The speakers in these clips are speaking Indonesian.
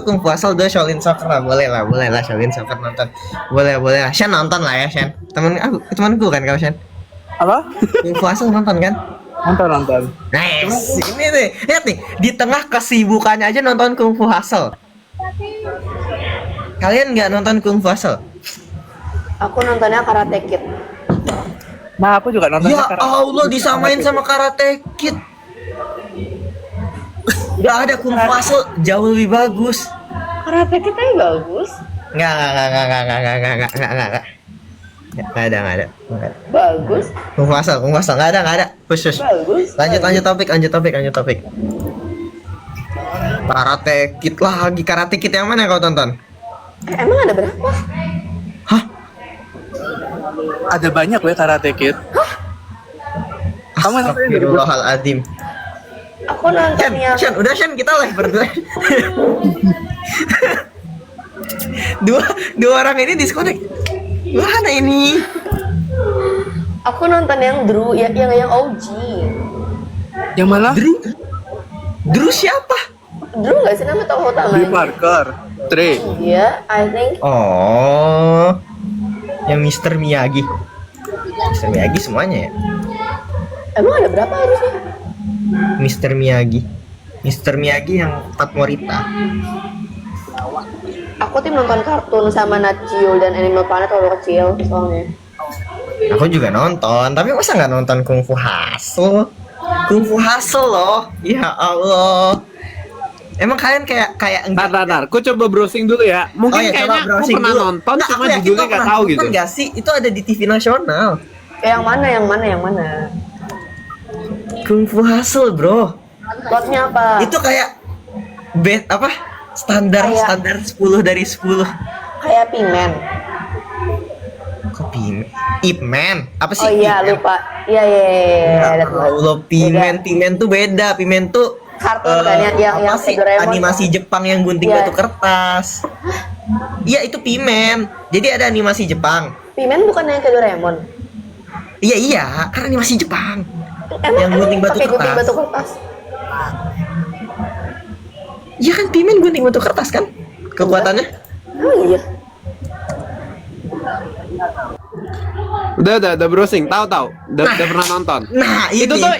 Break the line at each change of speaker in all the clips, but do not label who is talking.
Kung Fu Hustle, 2 Shaolin Soccer lah. Boleh lah Shaolin Soccer nonton. Boleh lah. Shan nonton lah ya, Shan. Temanku kan kau, Shan.
Apa?
Kung Fu Hustle nonton kan?
Nonton.
Nice. Ini nih, lihat nih, di tengah kesibukannya aja nonton Kung Fu Hustle. Kalian nggak nonton Kung Fu Hustle?
Aku nontonnya Karate Kid.
Nah, aku juga nonton.
Ya Allah, disamain sama Karate Kid. Gak ada Kung Fu Hustle jauh lebih bagus.
Karate Kid aja bagus.
Nggak. Nggak ada.
Bagus.
Kung Fu Hustle, nggak ada. Khusus.
Bagus.
Lanjut topik. Karate Kid lagi. Karate Kid yang mana kau tonton?
Emang ada berapa?
Hah?
Ada banyak ya Karate Kid. Kamu nonton
Astagfirullahaladzim.
Aku nonton yang
Shan, kita live berdua. dua orang ini disconnect. Mana ini?
aku nonton yang Drew yang OG.
Yang mana?
Drew siapa?
Drew nggak sih nama tokoh
Drew
utamanya?
Parker. Trey.
Iya, I think.
Oh, yang Mr. Miyagi. Mr. Miyagi semuanya ya?
Emang ada berapa harusnya?
Mr. Miyagi yang Pat Morita.
Aku tim nonton kartun sama Nat Geo dan Animal Planet waktu kecil soalnya.
Aku juga nonton, tapi masa nggak nonton Kung Fu Hustle? Kung Fu Hustle loh, ya Allah. Emang kalian kayak
Ntar, aku coba browsing dulu ya. Mungkin kayaknya aku pernah nonton, cuma judulnya nggak tahu gitu.
Nggak sih, itu ada di TV nasional.
Yang mana?
Kung Fu Hustle bro.
Plotnya apa?
Itu kayak standar 10 dari 10.
Kayak Pimen.
Kok Ip Man? Apa sih?
Oh iya,
Ip Man?
lupa. Iya.
Ya Allah, Pimen tuh beda. Pimen tuh
Kartun kan yang
apa sih?
Doraemon
Animasi
kan?
Jepang yang gunting
Iya.
batu kertas. Iya, itu Pimen. Jadi ada animasi Jepang.
Pimen bukan yang ke Doraemon.
Iya, karena animasi Jepang.
Emang
Yang gunting batu
pakai gunting
kertas.
batu kertas.
Iya kan, Pimen gunting batu kertas kan? Kekuatannya?
Oh iya.
Udah browsing, tahu. Udah pernah nonton.
Nah,
Itu
ini.
tuh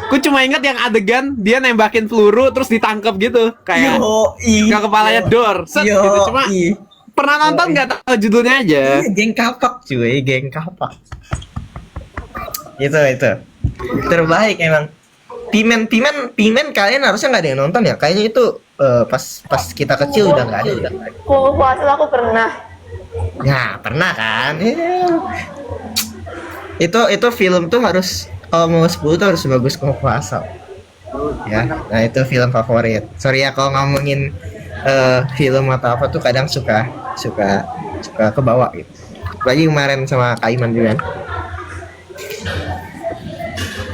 aku cuma ingat yang adegan dia nembakin peluru terus ditangkap gitu kayak
Yoi.
ke kepalanya dor set
Yoi.
gitu. Cuma pernah nonton nggak tahu judulnya aja.
Iya, geng kapak cuy, geng kapak. Itu terbaik emang. Pimen kalian harusnya nggak ada yang nonton ya. Kayaknya itu pas kita kecil udah nggak ada.
Kung Fu Hustle aku pernah.
Ya pernah kan. Itu film tuh harus kalau mau 10 tuh harus bagus Kung Fu Hustle. Ya, nah itu film favorit. Sorry ya kalau ngomongin film atau apa tuh kadang suka kebawa gitu. Lagi kemarin sama Kak Iman juga.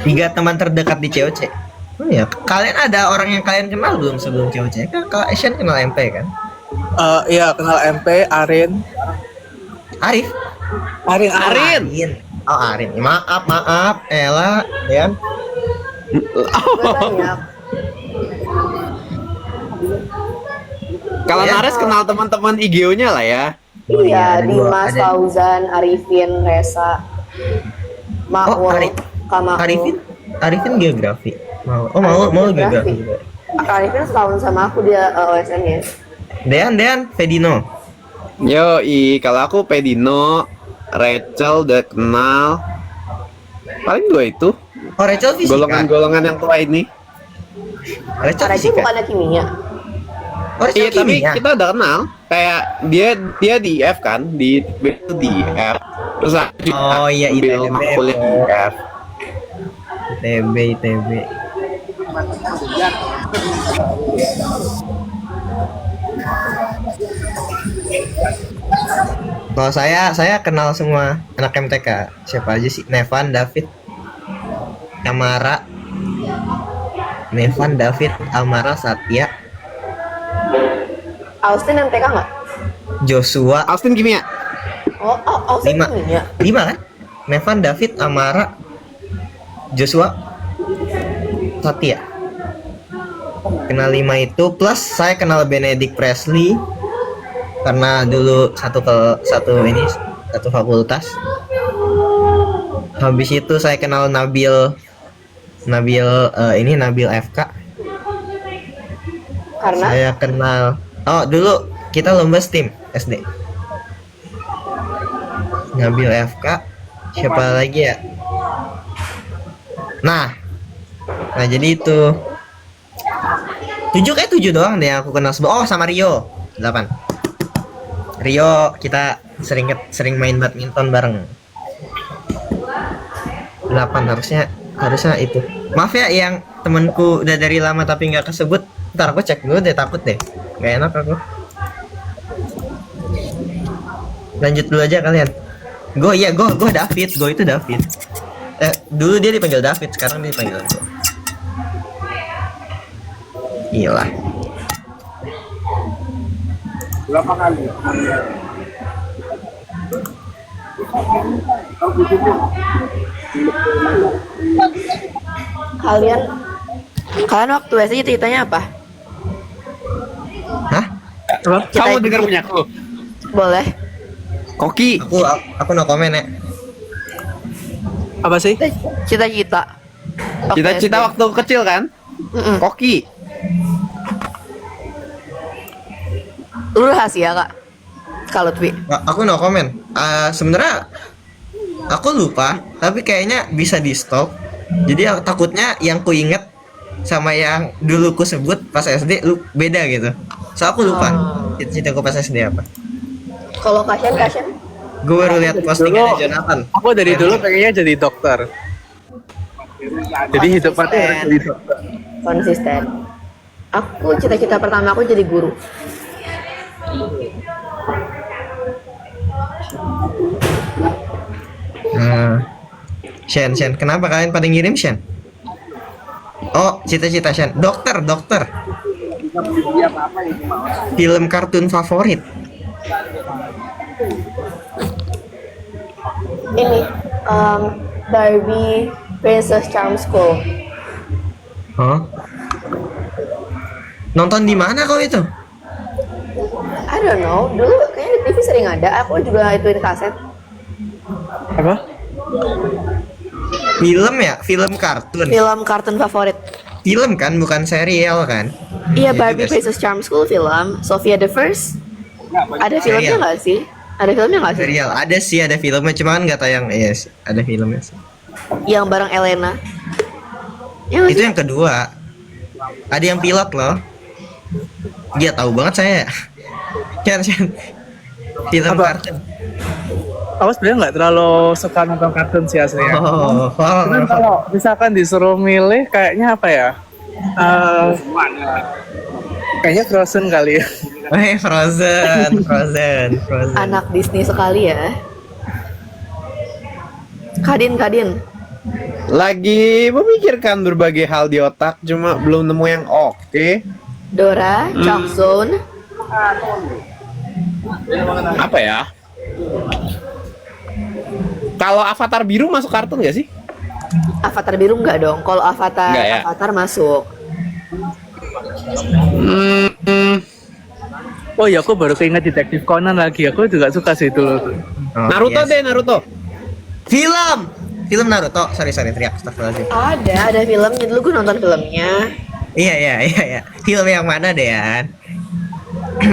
3 teman terdekat di COC. Oh ya, kalian ada orang yang kalian kenal belum sebelum COC? Kan kalau Asian kenal MP kan?
Iya, kenal MP, Arin.
Arif?
Arin.
Oh Arin. Maaf, Ella, ya.
Banyak.
Kalau
Ya.
Nares kenal teman-teman IGO-nya lah ya.
Oh iya,
Iya,
ada dua,
Dimas,
ada.
Fauzan, Arifin, Resa, Makmur, Kamakmur.
Arifin geografi. Mau geografi juga.
Arifin setahun sama aku dia OSN-nya.
Dean, Fedino.
Kalau aku Pedino, Rachel udah kenal. Paling 2 itu.
Oh Rachel fisika.
Golongan-golongan yang tua ini.
Rachel
Arifin
fisika.
bukannya kimia.
Oh Rachel
Iya, tapi
kimia.
kita udah kenal. Kayak dia di F kan, di F. Terus aku juga
Oh, iya,
ambil
ITB.
kuliah di F.
ITB. Kalau saya kenal semua anak MTK. Siapa aja sih? Nevan, David, Amara. Satya,
Austin MTK nggak?
Joshua.
Austin kimia.
Oh, Austin
5
kimia.
5 kan? Nevan, David, Amara, Joshua, Satya. Kenal 5 itu plus saya kenal Benedict Presley karena dulu satu fakultas. Habis itu saya kenal Nabil FK.
Karena
Saya kenal dulu kita lomba STEAM SD. Nabil FK. Siapa lagi ya? Nah jadi itu 7 doang deh yang aku kenal. Sama Rio 8. Rio kita sering main badminton bareng. 8 harusnya itu. Maaf ya yang temanku udah dari lama tapi nggak kesebut. Ntar aku cek dulu deh, takut deh. Gak enak aku. Lanjut dulu aja kalian. Go David. Go itu David. Dulu dia dipanggil David, sekarang dia dipanggil Go. Gila.
Berapa kali?
kalian waktu SD ceritanya apa?
Hah?
Kamu dengar punya aku?
Boleh.
Koki.
Aku no komen ya.
Apa sih?
Cita-cita. Waktu
Cita-cita
SD.
waktu kecil kan?
Mm-mm.
Koki.
Lu rahasia kak? Kalau Twi.
Aku no komen. Sebenarnya aku lupa, tapi kayaknya bisa di stop. Jadi takutnya yang ku inget sama yang dulu ku sebut pas SD beda gitu. So aku lupa. Cita-citaku pas SD apa?
Kalau Kasyan?
Gue baru lihat postingannya Jonathan.
Aku dari dulu pengennya jadi dokter. Jadi hidup aku harus jadi dokter.
Konsisten. Aku cita-cita pertama aku jadi guru.
Shen, kenapa kalian pada ngirim Shen? Oh, cita-cita Shen. Dokter. Film kartun favorit.
Ini Barbie Princess Charm School.
Oh. Nonton di mana kau itu?
I don't know. Dulu kayaknya di TV sering ada. Aku juga ituin kaset.
Apa?
Film ya? Film kartun.
Film kartun favorit.
Film kan, bukan serial kan?
Iya,
Iya
Barbie
juga sih.
Princess Charm School film. Sofia the First. Ada filmnya
Serial.
nggak sih? Ada filmnya nggak sih?
Serial ada sih, ada filmnya cuman nggak tayang. Yes, ada filmnya sih.
Yang bareng Elena. Ya, nggak
Itu
sih?
yang kedua. Ada yang pilot loh. Dia tahu banget saya. Shen. Film
Apa?
kartun.
Aku sebenarnya nggak terlalu suka nonton kartun sih aslinya.
Oh.
Cuman kalau misalkan disuruh milih, kayaknya apa ya? Kayaknya Frozen kali ya.
Frozen.
Anak Disney sekali ya. Kadin.
Lagi memikirkan berbagai hal di otak, cuma belum nemu yang oke.
Dora, Chalk Zone.
Apa ya? Kalau Avatar biru masuk kartun gak sih?
Avatar biru nggak dong? Kalau Avatar,
Nggak ya?
Avatar masuk.
Oh ya, aku baru keinget Detektif Conan lagi. Aku juga suka sih dulu.
Oh,
Naruto
yes.
deh, Naruto.
Film Naruto. Sorry teriak. Astagfirullahaladzim.
Ada filmnya. Dulu gue nonton filmnya.
Iya. Film yang mana deh ya?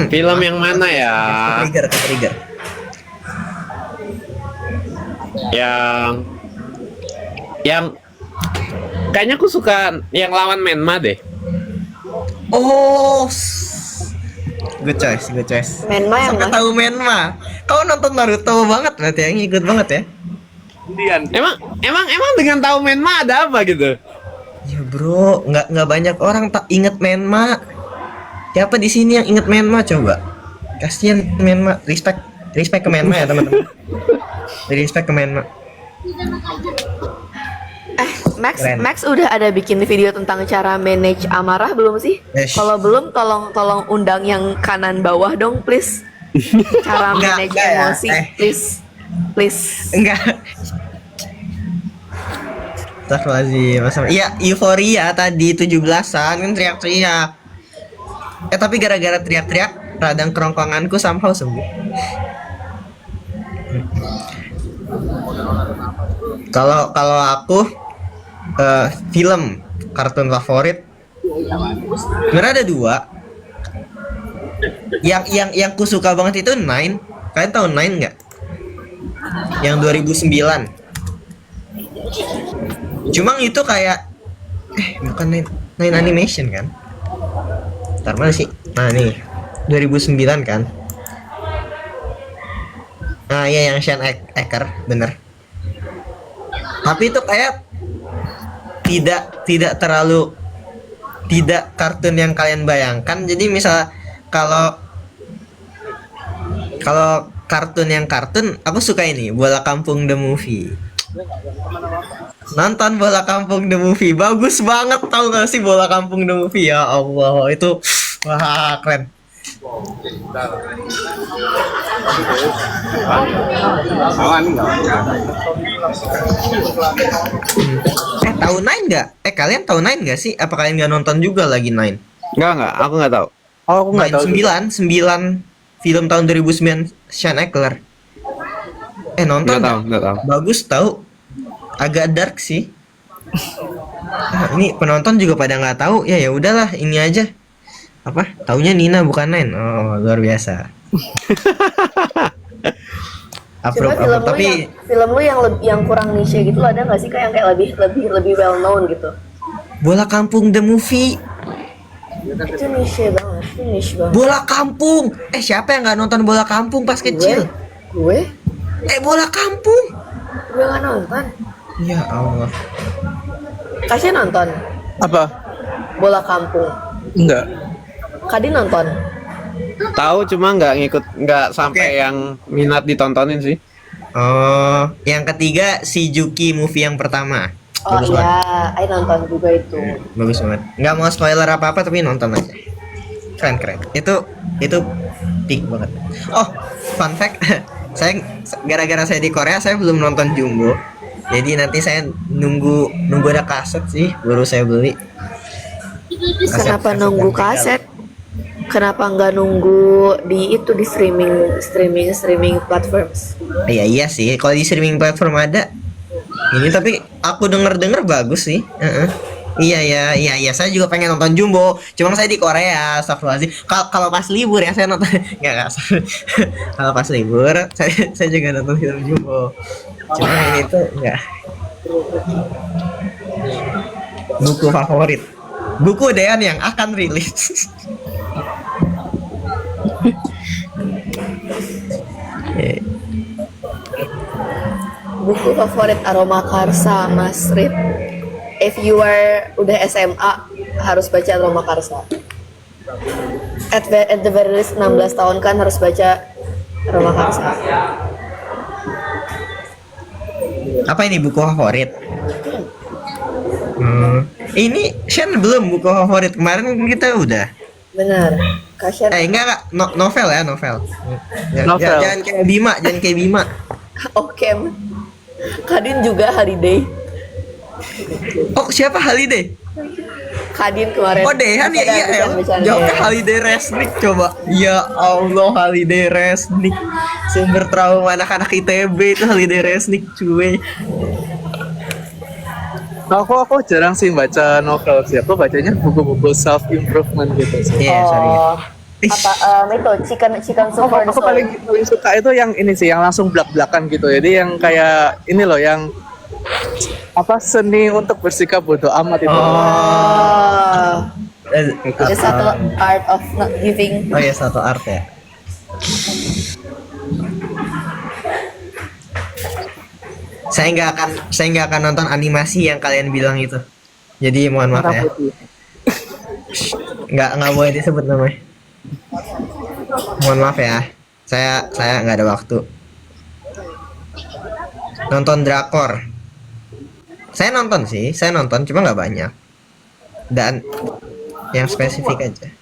Film yang mana ya?
Ke-trigger.
Yang kayaknya aku suka yang lawan Menma deh.
Oh. Good choice.
Menma yang
Sampai
mana?
tahu Menma. Kau nonton Naruto banget berarti yang ikut banget ya?
Emang dengan tahu Menma ada apa gitu?
Ya bro, nggak banyak orang tak inget Menma. Siapa di sini yang inget Menma coba? Kasian Menma, respect ke Menma ya teman-teman. Respect ke Menma. Keren.
Max udah ada bikin video tentang cara manage amarah belum sih?
Yes.
Kalau belum, tolong undang yang kanan bawah dong, please. Cara manage
Enggak ya.
emosi, please.
Enggak. Astagfirullahaladzim. Iya, euforia tadi 17-an kan teriak-teriak. Tapi gara-gara teriak-teriak, radang kerongkonganku somehow sembuh. Kalau aku film kartun favorit sebenarnya ada dua. Yang ku suka banget itu Nine. Kalian tahu Nine nggak? Yang 2009. Cuma itu kayak bukan Nine Animation kan? Ntar mana sih? Nah nih 2009 kan? Nah iya yang Sean Acker bener. Tapi itu kayak tidak terlalu tidak kartun yang kalian bayangkan. Jadi misal kalau kartun yang kartun, aku suka ini Bola Kampung The Movie. Nonton Bola Kampung The Movie, bagus banget, tau gak sih Bola Kampung The Movie? Ya Allah, itu wah keren. Tahu Nine nggak? Kalian tahu Nine nggak sih? Apa kalian nggak nonton juga lagi Nine?
Enggak, aku nggak tahu.
Oh, aku nggak tahu.
9 film tahun 2009 Sean Acker. Nonton
Nggak tahu.
Bagus tahu. Agak dark sih. Ini penonton juga pada nggak tahu. Ya udahlah, ini aja. Apa? Taunya Nina bukan Nine. Oh, luar biasa.
Coba film lu yang kurang niche gitu ada nggak sih kayak lebih well known gitu?
Bola Kampung The Movie.
Itu niche banget.
Bola Kampung. Siapa yang nggak nonton Bola Kampung pas kecil?
Gue?
Bola Kampung.
Gue nggak nonton.
Ya Allah.
Kasih nonton
Apa?
Bola Kampung.
Enggak.
Kadi nonton.
Tahu cuma nggak sampai yang minat ditontonin sih.
Oh, yang ketiga si Juki movie yang pertama.
Oh
Bagus
iya,
banget.
I nonton juga itu.
Bagus banget. Nggak mau spoiler apa-apa tapi nonton aja. Keren. Itu peak banget. Oh, fun fact. Gara-gara saya di Korea saya belum nonton Jumbo. Jadi nanti saya nunggu ada kaset sih baru saya beli.
Kenapa nunggu kaset? Kenapa nggak nunggu di streaming platforms?
Iya sih, kalau di streaming platform ada. Ini tapi aku denger bagus sih. Iya, saya juga pengen nonton Jumbo. Cuma saya di Korea, astagfirullahaladzim. Kalau pas libur ya saya nonton. Enggak. Kalau pas libur saya juga nonton film Jumbo. Cuma ini tuh enggak. Buku favorit. Buku Dean yang akan rilis.
Buku favorit Aroma Karsa, Mas Rit. If you udah SMA harus baca Aroma Karsa. At the very least 16 tahun kan harus baca Aroma Karsa.
Apa ini buku favorit? Ini Shen belum buku favorit, kemarin kita udah.
Benar. Kasih.
Enggak, novel ya, novel.
Novel.
Jangan kayak Bima.
Oke. Kadin juga Holiday.
Oh, siapa Holiday?
Kadin kemarin.
Oh, Dehan ya, iya. Jawabnya Holiday Resnik coba. Ya Allah, Holiday Resnik. Sumber trauma anak-anak ITB itu Holiday Resnik, cuy.
Aku jarang sih baca novel sih. Aku bacanya buku-buku self improvement gitu sih.
Iya, sorry.
Apa itu chicken soup for the
Aku
soul.
paling suka itu yang ini sih, yang langsung blak-blakan gitu. Jadi yang kayak ini loh, yang apa, seni untuk bersikap bodoh amat itu.
Oh. Itu satu art of not giving.
Oh ya, satu art ya. Saya nggak akan nonton animasi yang kalian bilang itu. Jadi mohon maaf ya. Nggak boleh disebut namanya. Mohon maaf ya. Saya nggak ada waktu. Nonton drakor. Saya nonton, cuma nggak banyak. Dan yang spesifik aja.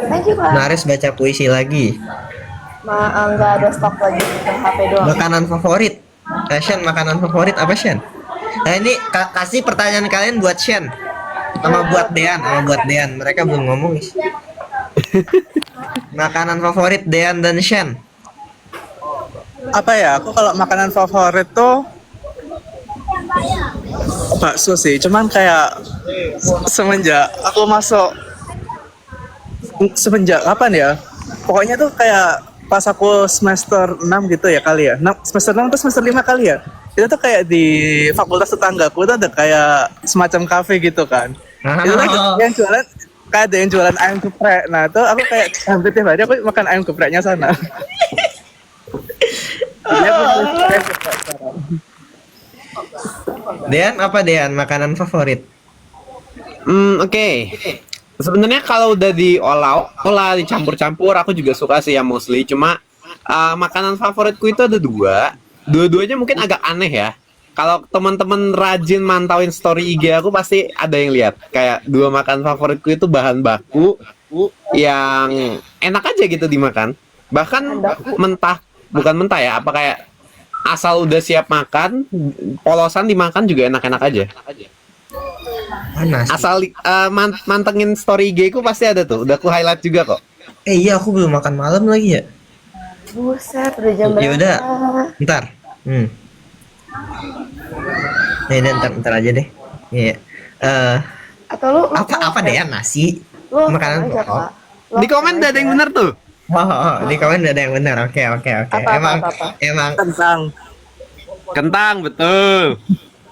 Thank you, Pak.
Naris baca puisi lagi.
nggak ada stok lagi tentang HP doang.
Makanan favorit. Shen, makanan favorit apa Shen? Nah ini kasih pertanyaan kalian buat Shen. Sama buat Dean. Mereka belum ngomong. Makanan favorit Dean dan Shen.
Apa ya? Aku kalau makanan favorit tuh bakso sih. Cuman kayak semenjak kapan ya? Pokoknya tuh kayak pas aku semester 6 gitu ya kali ya. Semester 6 atau semester 5 kali ya. Itu tuh kayak di fakultas tetanggaku tuh ada kayak semacam kafe gitu kan. Itu kan yang jualan kayak ada yang jualan ayam geprek. Nah, tuh aku kayak hampir tiap hari aku makan ayam gepreknya sana. Dia ayam geprek sekarang.
Dean apa Dean makanan favorit?
Oke. Sebenarnya kalau udah diolah dicampur-campur, aku juga suka sih ya mostly. Cuma makanan favoritku itu ada dua. Dua-duanya mungkin agak aneh ya. Kalau teman-teman rajin mantauin story IG aku pasti ada yang lihat. Kayak dua makanan favoritku itu bahan baku yang enak aja gitu dimakan. Bahkan bukan mentah ya, apa kayak asal udah siap makan, polosan dimakan juga enak-enak aja.
Mana sih?
Asal mantengin story IG ku pasti ada tuh. Udah aku highlight juga kok.
Iya aku belum makan malam lagi ya.
Buset, udah jam
Ya udah,
berapa?
ntar. Ya udah ntar aja deh. Iya.
Atau lu
Apa Dean nasi?
lu
Makanan
aja,
pokok.
Kak. Lu
Di komen udah ada yang bener tuh.
Oh, di komen udah ada yang benar. Oke.
Apa?
Emang
Kentang.
Betul.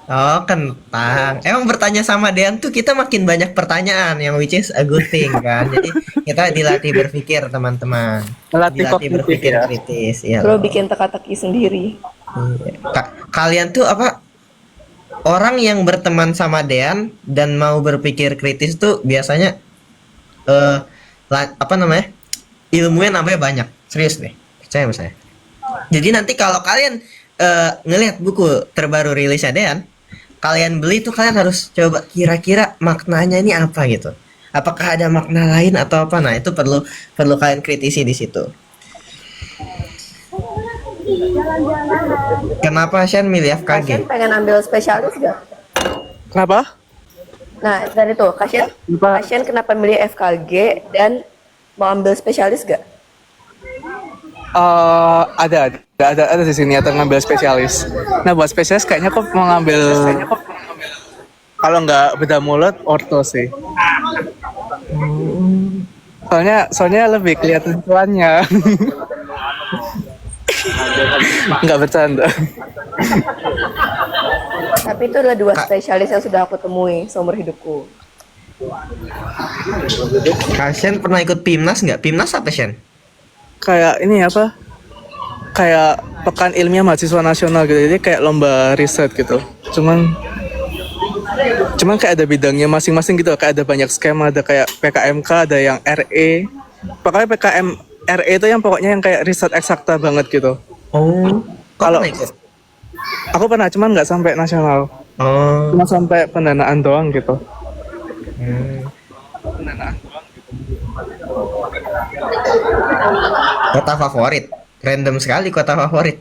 oh kentang. Emang bertanya sama Dean tuh kita makin banyak pertanyaan yang which is a good thing kan. Jadi kita dilatih berpikir teman-teman.
Melatih
Dilatih
kognitif
berpikir
ya.
kritis. Iya.
Bro bikin teka-teki sendiri.
Iya. Kalian tuh apa? Orang yang berteman sama Dean dan mau berpikir kritis tuh biasanya apa namanya? Ilmunya nambahnya banyak. Serius deh. Percaya sama saya. Jadi nanti kalau kalian ngelihat buku terbaru rilisnya Dean, kalian beli tuh kalian harus coba kira-kira maknanya ini apa gitu. Apakah ada makna lain atau apa? Nah, itu perlu kalian kritisi di situ. Kenapa Shen milih
Kasian
FKG?
pengen ambil spesialis gak?
Kenapa?
Nah, dari tuh, Kasian kenapa milih FKG dan mau ambil spesialis gak?
Ada di sini atau ngambil spesialis. Nah, buat spesialis kayaknya kok mau ngambil kalau nggak bedah mulut orto sih. Soalnya lebih kelihatan tuannya. Nggak bercanda.
Tapi itu adalah dua spesialis yang sudah aku temui seumur hidupku.
Kasian pernah ikut PIMNAS nggak? PIMNAS apa Shen?
Kayak ini apa? Kayak pekan ilmiah mahasiswa nasional gitu. Jadi kayak lomba riset gitu. Cuman kayak ada bidangnya masing-masing gitu. Kayak ada banyak skema, ada kayak PKMK, ada yang RE. Pokoknya PKM RE itu yang pokoknya yang kayak riset eksakta banget gitu.
Oh,
Kalau
pernah ikut?
aku pernah, cuman nggak sampai nasional.
Oh,
Cuma sampai pendanaan doang gitu.
Kota favorit? Random sekali kota favorit.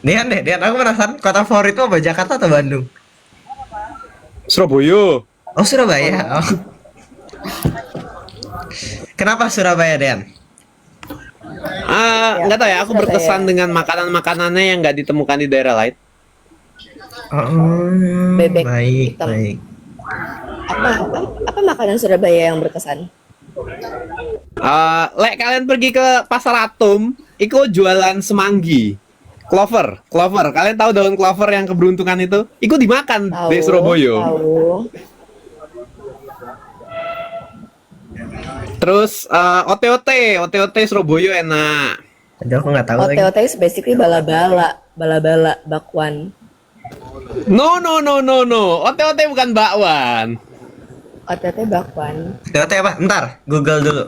Dean, aku penasaran kota favorit itu apa? Jakarta atau Bandung?
Surabaya.
Oh, Surabaya. Oh. Kenapa Surabaya, Dean?
Nggak tahu ya, aku berkesan dengan makanan-makanannya yang nggak ditemukan di daerah lain.
Oh,
Bebek
baik,
hitam.
baik.
Apa makanan Surabaya yang berkesan?
Kalian pergi ke Pasar Atom, Iko jualan semanggi. Clover. Kalian tahu daun clover yang keberuntungan itu? Iko dimakan
Tahu.
di Surabaya.
Tahu.
Terus OT-OT Surabaya enak.
Aduh, aku nggak tahu lagi.
OT-OT is basically bala-bala, bakwan.
No. OT-OT bukan bakwan.
OT-OT bakwan.
TOT apa? Ntar, Google dulu.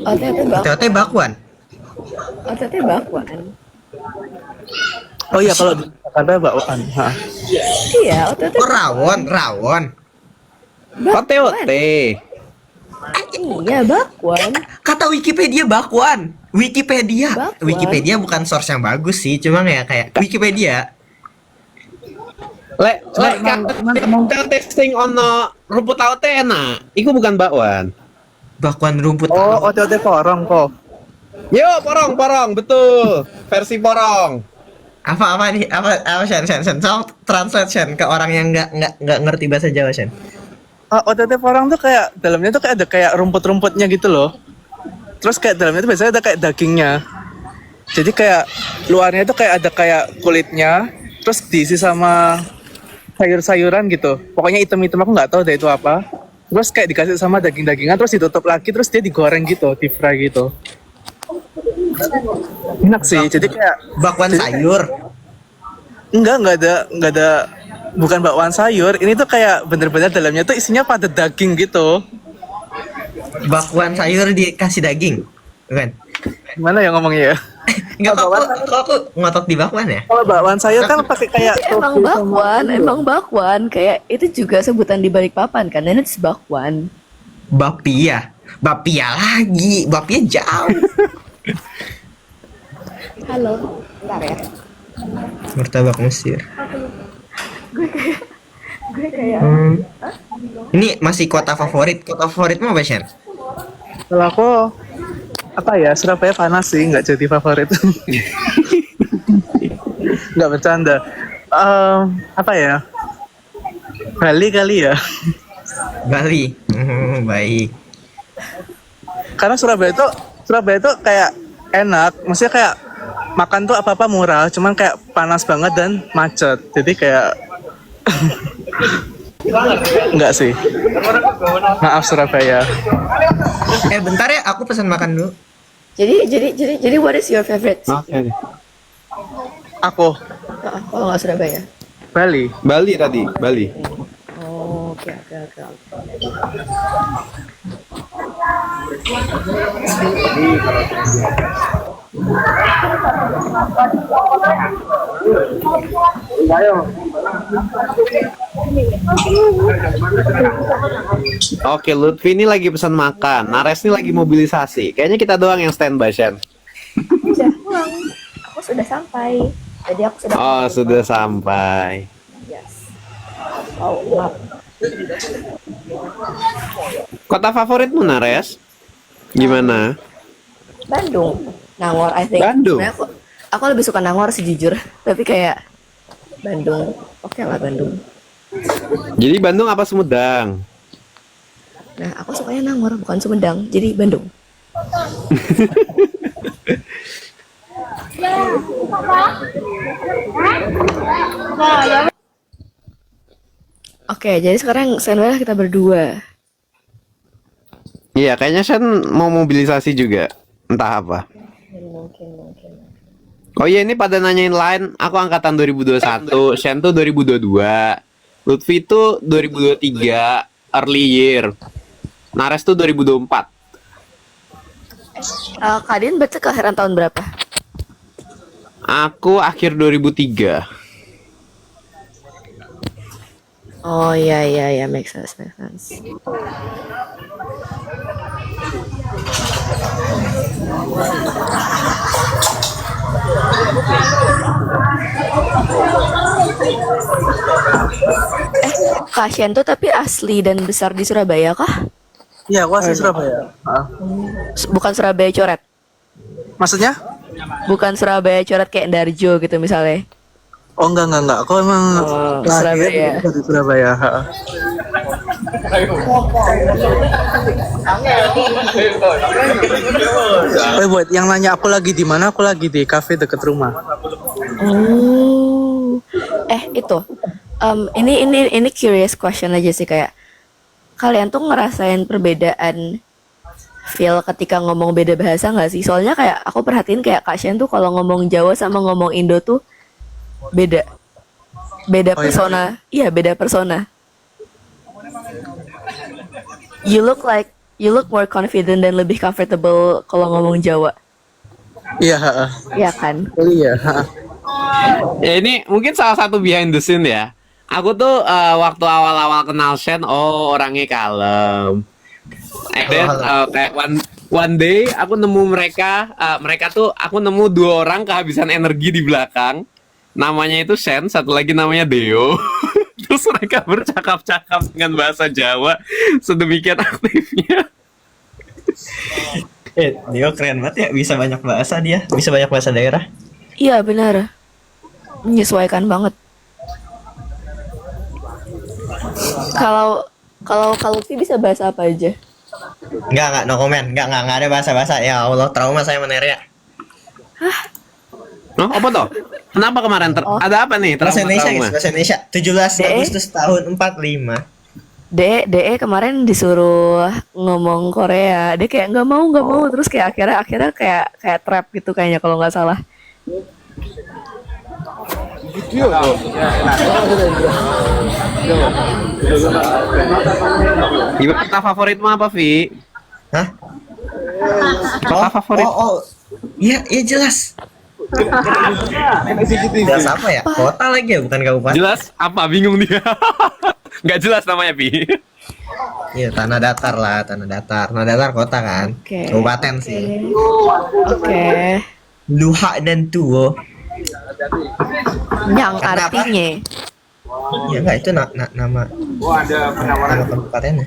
OT-OT bakwan.
TOT bakwan.
OT-OT bakwan.
Oh iya, kalau di Jakarta bakwan.
Iya, OT-OT
Oh, rawon.
OT-OT.
Iya, bakwan.
Kata Wikipedia bakwan. Wikipedia.
Bakwan.
Wikipedia bukan source yang bagus sih, cuma ya kayak Wikipedia.
Kita testing ono rumput laut teh enak. Iku bukan bakwan.
Bakwan rumput
Oh,
laut.
ote-ote porong kok.
Yo, porong, betul. Versi porong.
Apa nih? Apa Shen? Tolong translate Shen ke orang yang nggak ngerti bahasa Jawa Shen.
OTT porong tuh kayak dalamnya tuh kayak ada kayak rumput-rumputnya gitu loh. Terus kayak dalamnya tuh biasanya ada kayak dagingnya. Jadi kayak luarnya tuh kayak ada kayak kulitnya, terus diisi sama sayur-sayuran gitu. Pokoknya item-item aku nggak tahu deh itu apa. Terus kayak dikasih sama daging-dagingan, terus ditutup lagi, terus dia digoreng gitu, di fry gitu. Enak sih. Jadi kayak
Bakwan sayur.
enggak ada bukan bakwan sayur. Ini tuh kayak bener-bener dalamnya tuh isinya pada daging gitu.
Bakwan sayur dikasih daging. Bukan.
Gimana ya ngomongnya ya?
Enggak kok aku ngotot di bakwan ya?
Kalau bakwan sayur kan pakai kayak
Emang bakwan kayak itu juga sebutan di Balikpapan kan, dan itu bakwan.
Bapia. Bapia lagi. Bapia jauh.
Halo, bentar ya.
Martabak Mesir.
Gue kayak
Ini masih kota favorit. Kota favoritmu apa Shen?
kalau aku apa ya, Surabaya panas sih, nggak jadi favorit. Nggak bercanda. Apa ya, Bali kali ya.
Bali. Baik.
Karena Surabaya itu kayak enak, maksudnya kayak makan tuh apa-apa murah, cuman kayak panas banget dan macet. Jadi kayak enggak sih. Maaf Surabaya.
Bentar ya, aku pesan makan dulu.
jadi what is your favorite city?
Aku
Kalau nggak Surabaya.
Bali.
Bali tadi, Bali.
Oh, oke.
Oke, Lutfi ini lagi pesan makan. Nares ini lagi mobilisasi. Kayaknya kita doang yang standby, Shen.
Sudah pulang. Aku sudah sampai. Jadi aku sudah.
Oh, sudah sampai.
Yes. Oh, maaf.
Kota favoritmu, Nares? Gimana?
Bandung. Nangor, I think.
Bandung?
Sebenarnya aku lebih suka Nangor sih jujur. Tapi kayak Bandung. Oke lah Bandung.
Jadi Bandung apa Sumedang?
Nah, aku sukanya Nangor, bukan Sumedang. Jadi Bandung. Oke, jadi sekarang standby kita berdua.
Iya, kayaknya Shen mau mobilisasi juga. Entah apa.
Mungkin.
Oh iya, ini pada nanyain lain. Aku angkatan 2021, Shen tuh 2022. Lutfi tuh 2023, early year. Nares tuh 2024.
Kalian berarti kelahiran tahun berapa?
Aku akhir 2003.
Oh iya, make sense. Kak Shen tuh tapi asli dan besar di Surabaya kah?
Iya, aku asli Surabaya.
Bukan Surabaya coret.
Maksudnya?
Bukan Surabaya coret kayak Darjo gitu misalnya.
Oh enggak. Aku emang
Surabaya.
lahir di Surabaya. Buat yang nanya aku lagi di mana, aku lagi di kafe deket rumah.
Oh. Itu. Ini curious question aja sih, kayak kalian tuh ngerasain perbedaan feel ketika ngomong beda bahasa nggak sih? Soalnya kayak aku perhatiin kayak Kak Shen tuh kalau ngomong Jawa sama ngomong Indo tuh beda persona. Iya, beda persona. You look more confident dan lebih comfortable kalau ngomong Jawa.
Iya,
Iya kan?
iya.
Ya ini mungkin salah satu behind the scene ya. Aku tuh waktu awal-awal kenal Shen, orangnya kalem. And then
Halo.
kayak one day aku nemu mereka tuh aku nemu 2 orang kehabisan energi di belakang. Namanya itu Shen, satu lagi namanya Deo. Terus mereka bercakap-cakap dengan bahasa Jawa sedemikian aktifnya.
Dia keren banget ya, bisa banyak bahasa dia, bisa banyak bahasa daerah.
Iya benar. Menyesuaikan banget. Kalau kalau Lutfi bisa bahasa apa aja?
Enggak, no comment. Enggak ada bahasa-bahasa. Ya Allah, trauma saya meneria.
Oh, apa toh? Kenapa kemarin ada apa nih?
Bahasa Indonesia,
Trauma-trauma?
guys, bahasa Indonesia. 17
DE?
Agustus tahun 45.
DE kemarin disuruh ngomong Korea. Dia kayak nggak mau. Terus kayak akhirnya kayak trap gitu kayaknya kalau nggak salah.
Kata favoritmu apa, Vi?
Hah?
Kata favorit?
Iya jelas. Jelas apa ya? Kota lagi ya, bukan kabupaten.
Jelas apa? Bingung dia. Nggak jelas namanya, Vi.
Iya, tanah datar lah, tanah datar. Tanah datar kota kan?
Oke.
Kabupaten sih.
Oke.
Luha dan Tuwo.
Yang
Karena apa?
artinya
Ya enggak, itu nama
Oh, ada penawaran
nama kabupatennya.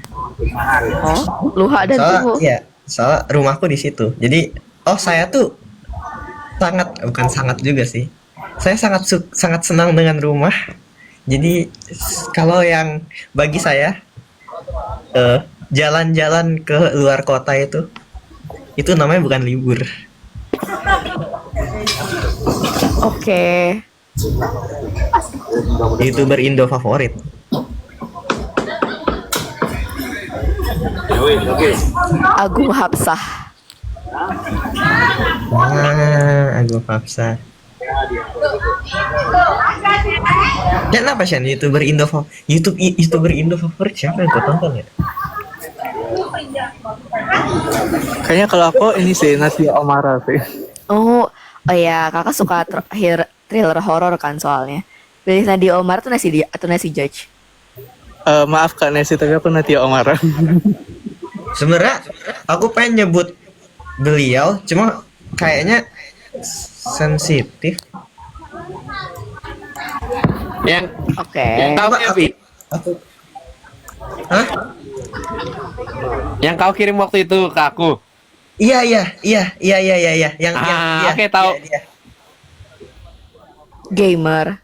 Luha dan
Soalnya,
Tuho.
iya, soalnya rumahku di situ. Jadi, saya tuh bukan sangat juga sih. Saya sangat senang dengan rumah. Jadi, kalau yang bagi saya jalan-jalan ke luar kota itu namanya bukan libur.
Oke.
YouTuber Indo favorit.
Agung Hapsah.
Agung Fapsa. Dan apa sih YouTuber Indo favorit siapa yang kau tonton ya?
Kayaknya kalau aku ini sih Nadia Omara sih.
Oh ya, kakak suka thriller horor kan soalnya. Pilih Nadia Omar tuh nasi Judge.
Maaf Kak Nesi, tapi aku Nadia Omara.
Sebenarnya aku pengen nyebut beliau, cuma kayaknya sensitif.
Yang
Oke.
tahu ya, Vi?
Hah?
Yang kau kirim waktu itu ke aku.
Iya. Yang
Oke, tahu.
Dia.
Gamer.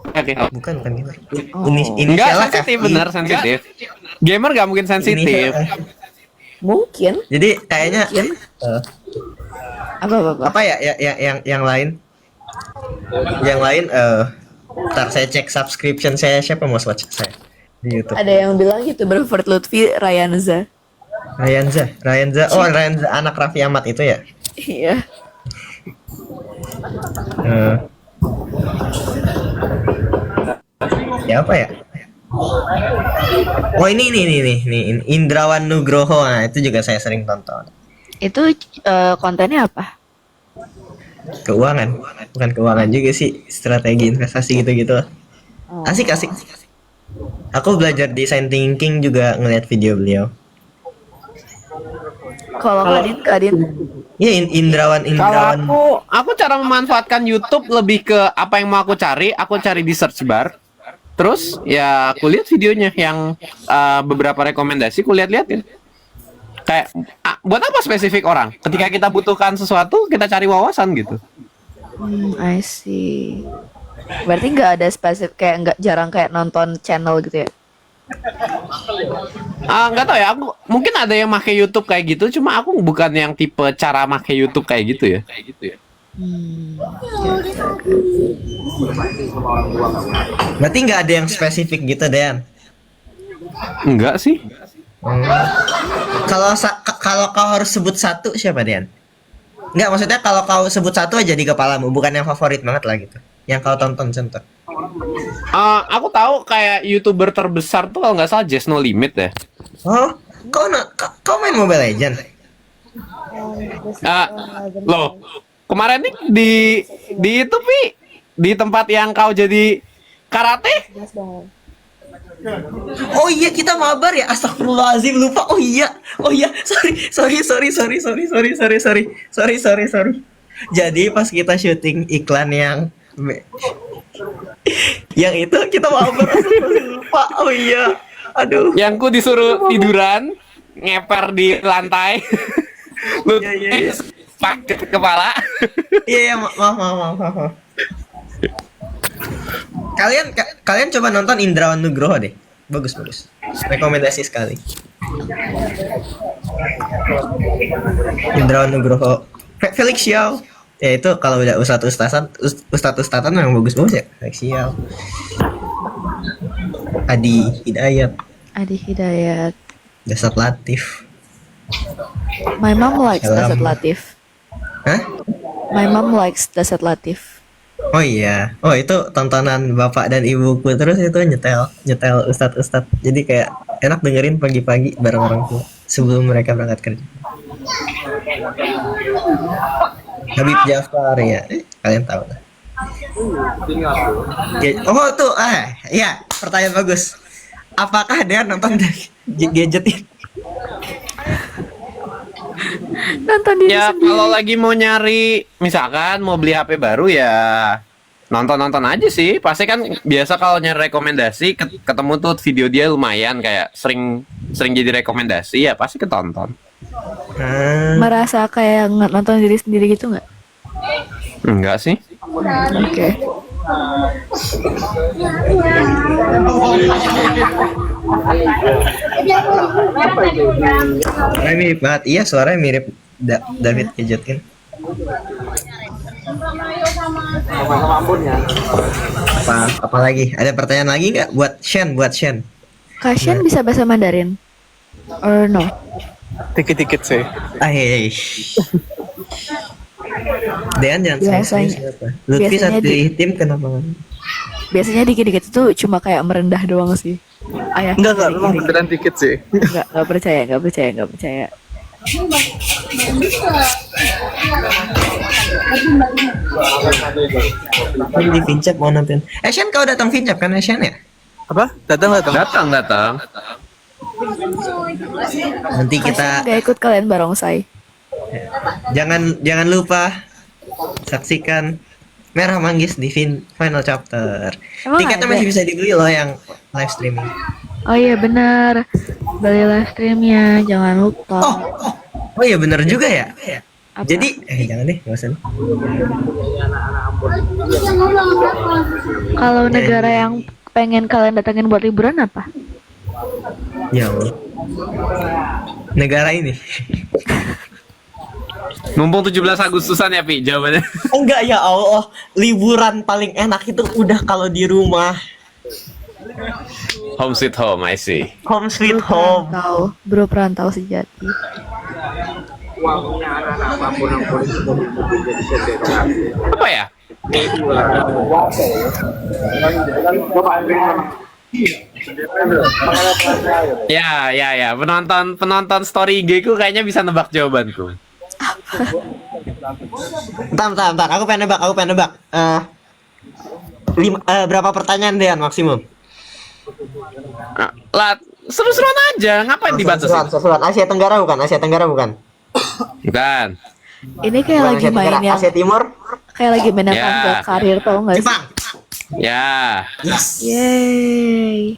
Oke.
Bukan gimana?
Oh.
Enggak
Inisialnya
sensitif,
FI.
bener sensitif. Gamer nggak mungkin sensitif.
Mungkin.
Jadi kayaknya
Apa?
yang lain? Yang lain ntar saya cek subscription saya, siapa mau watch saya di YouTube.
Ada yang bilang YouTuber favorit Lutfi Ryanza.
Ryanza. Ryanza anak Raffi Ahmad itu ya.
Iya.
Ya apa ya? Oh ini Indrawan Nugroho, nah itu juga saya sering tonton.
Itu kontennya apa?
Keuangan, bukan keuangan juga sih, strategi investasi gitu-gitu. Asik. Aku belajar design thinking juga ngeliat video beliau.
Kalau Kadin.
Iya Indrawan.
Kalau aku cara memanfaatkan YouTube lebih ke apa yang mau aku cari di search bar. Terus ya aku lihat videonya yang beberapa rekomendasi aku lihat-liatin. Kayak buat apa spesifik orang? Ketika kita butuhkan sesuatu, kita cari wawasan gitu.
I see. Berarti nggak ada spesifik kayak nggak jarang kayak nonton channel gitu ya?
Nggak tahu ya, aku mungkin ada yang pakai YouTube kayak gitu, cuma aku bukan yang tipe cara pakai YouTube kayak gitu ya.
Berarti nggak ada yang spesifik gitu, Dan?
Enggak sih.
Kalau kau harus sebut satu, siapa, Dan? Nggak, maksudnya kalau kau sebut satu aja di kepalamu, bukan yang favorit banget lah gitu. Yang kau tonton contoh.
Aku tahu kayak YouTuber terbesar tuh kalau nggak salah Just No Limit ya.
Oh, kau main Mobile Legend?
Loh, kemarin nih di itu, Pi, di tempat yang kau jadi karate,
Oh iya, kita mabar ya. Astagfirullahaladzim, lupa. Oh iya. Sorry. Jadi pas kita syuting iklan yang itu kita mabar. Astagfirullahaladzim, lupa. Oh iya. Aduh.
Yang ku disuruh tiduran, ngeper di lantai. Lu
Iya.
pakai kepala.
Iya, maaf. Kalian coba nonton Indrawan Nugroho deh. Bagus. Rekomendasi sekali. Indrawan Nugroho. Felix Xiao. Ya itu kalau udah ustadz-ustadzan yang bagus-bagus ya. Felix Xiao. Adi Hidayat. Dasar Latif.
My mom likes
Salam.
Dasat Latif.
Hah?
My mom likes Dasat Latif.
Oh iya. Oh itu tontonan bapak dan ibuku, terus itu nyetel ustadz. Jadi kayak enak dengerin pagi-pagi bareng orang tua sebelum mereka berangkat kerja. Habib Jafar ya. Kalian tahu lah. Oh tuh, ya pertanyaan bagus. Apakah dia nonton gadget ini?
Nonton diri
Ya
sendiri.
kalau lagi mau nyari, misalkan mau beli HP baru ya nonton aja sih. Pasti kan biasa kalau nyari rekomendasi ketemu tuh video dia lumayan kayak sering jadi rekomendasi ya pasti ketonton.
Merasa kayak nonton diri sendiri gitu nggak?
Enggak sih.
Oke.
Suaranya mirip banget. Iya, suaranya mirip David Gadgetin. Apa lagi? Ada pertanyaan lagi nggak buat Shen?
Kasian bisa bahasa Mandarin? Or no?
Dikit-dikit sih.
Dean jangan
Biasanya-
serius apa? Lutfi
biasanya
saat di tim kenapa?
Biasanya dikit-dikit itu cuma kayak merendah doang sih. Ayah.
Enggak, memang beneran dikit sih.
Nggak percaya.
Kan di Vincap mau nonton. Shen kau datang Vincap kan Shen ya?
Apa? Datang.
Datang.
Nanti
Kasian
kita
nggak ikut kalian barongsai.
jangan lupa saksikan Merah Manggis di final chapter.
Emang
Tiketnya
ada?
masih bisa dibeli loh yang live streaming.
Oh iya benar. Beli live streamnya, jangan lupa.
Oh iya bener juga ya.
Apa?
Jadi jangan deh, nggak usah.
Kalau negara yang pengen kalian datangin buat liburan apa?
Ya Allah. Negara ini.
Mumpung 17 Agustusan ya Pi jawabannya.
Enggak ya Allah, liburan paling enak itu udah kalau di rumah.
Home sweet home, I see.
Home sweet home.
Bro perantau sejati.
Apa ya? Ya. Penonton story IG ku kayaknya bisa nebak jawabanku.
Bentar. Aku pengen nebak. Berapa pertanyaan Dean maksimum?
Lah, seru-seruan aja. Ngapain dibatasin?
Sesuatu. Asia Tenggara bukan?
Bukan.
Ini kayak
Bukan
lagi
Asia Tenggara.
main yang
Asia Timur.
kayak lagi main yang
Ya.
tangga karir tau nggak sih?
Jepang.
Ya.
Yes.
Yeay.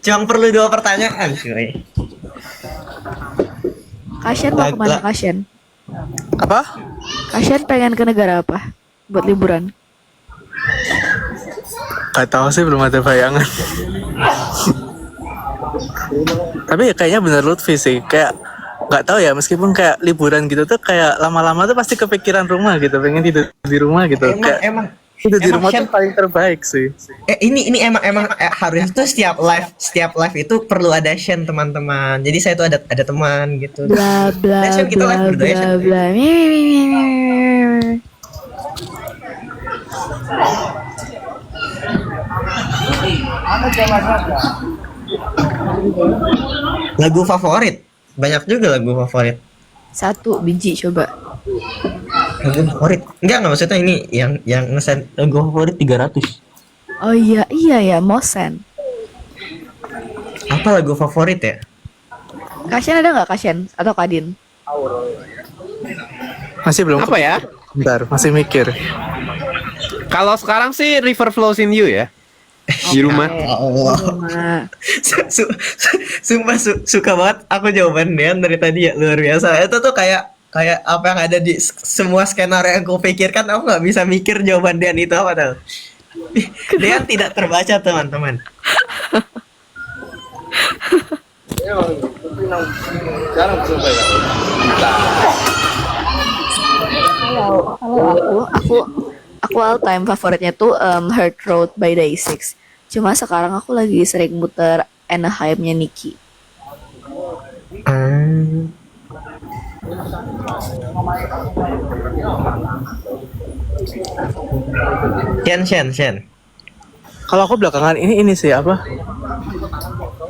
Cuma perlu 2 pertanyaan, cuy.
Kasian mau kemana Kasian?
Apa?
Kasian pengen ke negara apa? Buat liburan?
Gak tahu sih, belum ada bayangan. Tapi ya kayaknya bener Lutfi sih, kayak nggak tahu ya, meskipun kayak liburan gitu tuh kayak lama-lama tuh pasti kepikiran rumah gitu, pengen tidur di rumah gitu. Kayak
Emang
tidur di
emang
rumah
Shen-
tuh paling terbaik sih.
ini emang harus tuh setiap live itu perlu ada Shen teman-teman. Jadi saya tuh ada teman gitu.
Bla bla
Shen, kita
bla
live berdua ya,
bla
Shen.
bla.
Lagu favorit. Banyak juga lagu favorit.
1 biji coba.
Lagu favorit. Enggak maksudnya ini yang ngesen lagu favorit 300.
Oh iya ya Mosen.
Apa lagu favorit ya?
Kasyan ada nggak Kasyan atau Kadin?
Masih belum.
Apa ya?
Bentar, masih mikir.
Kalau sekarang sih River Flows in You ya. Di rumah.
Allah.
Nah,
Sumpah suka banget aku jawaban Dean dari tadi ya, luar biasa. Itu tuh kayak apa yang ada di semua skenario yang aku pikirkan, aku nggak bisa mikir jawaban Dean itu apa tau. Dean tidak terbaca teman-teman.
kalau aku all time favoritnya tuh Hurt Road by Day6. Cuma sekarang aku lagi sering muter Anaheim-nya Nicki.
Shen.
Kalau aku belakangan ini sih apa?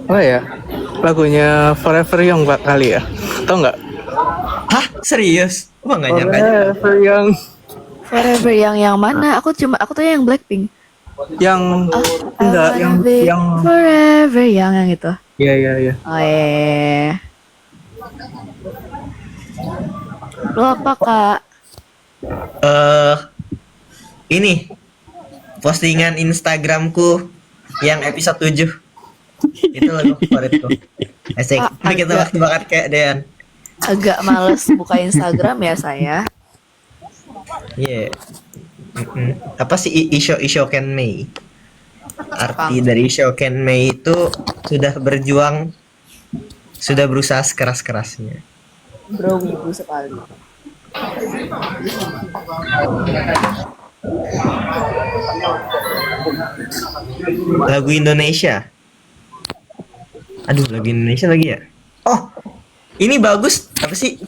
Apa ya? Lagunya Forever Young kali ya? Tahu nggak?
Hah, serius? Wah, nggak nyangka.
Forever Young.
Forever yang mana? Aku tuh yang Blackpink.
Yang
I
enggak
wanna be
yang
Forever yang itu.
iya.
Oh iya. Lo apa kak?
Ini postingan Instagramku yang episode 7. Itu lagu favoritku. Asik. Tapi kita waktu banget kayak Dean.
Agak males buka Instagram ya saya.
Iya. Apa sih Ishoken Mei? Arti dari Ishoken Mei itu sudah berjuang, sudah berusaha sekeras-kerasnya.
Bro, wibu sekali.
Lagu Indonesia. Aduh, lagu Indonesia lagi ya. Oh, ini bagus. Apa sih?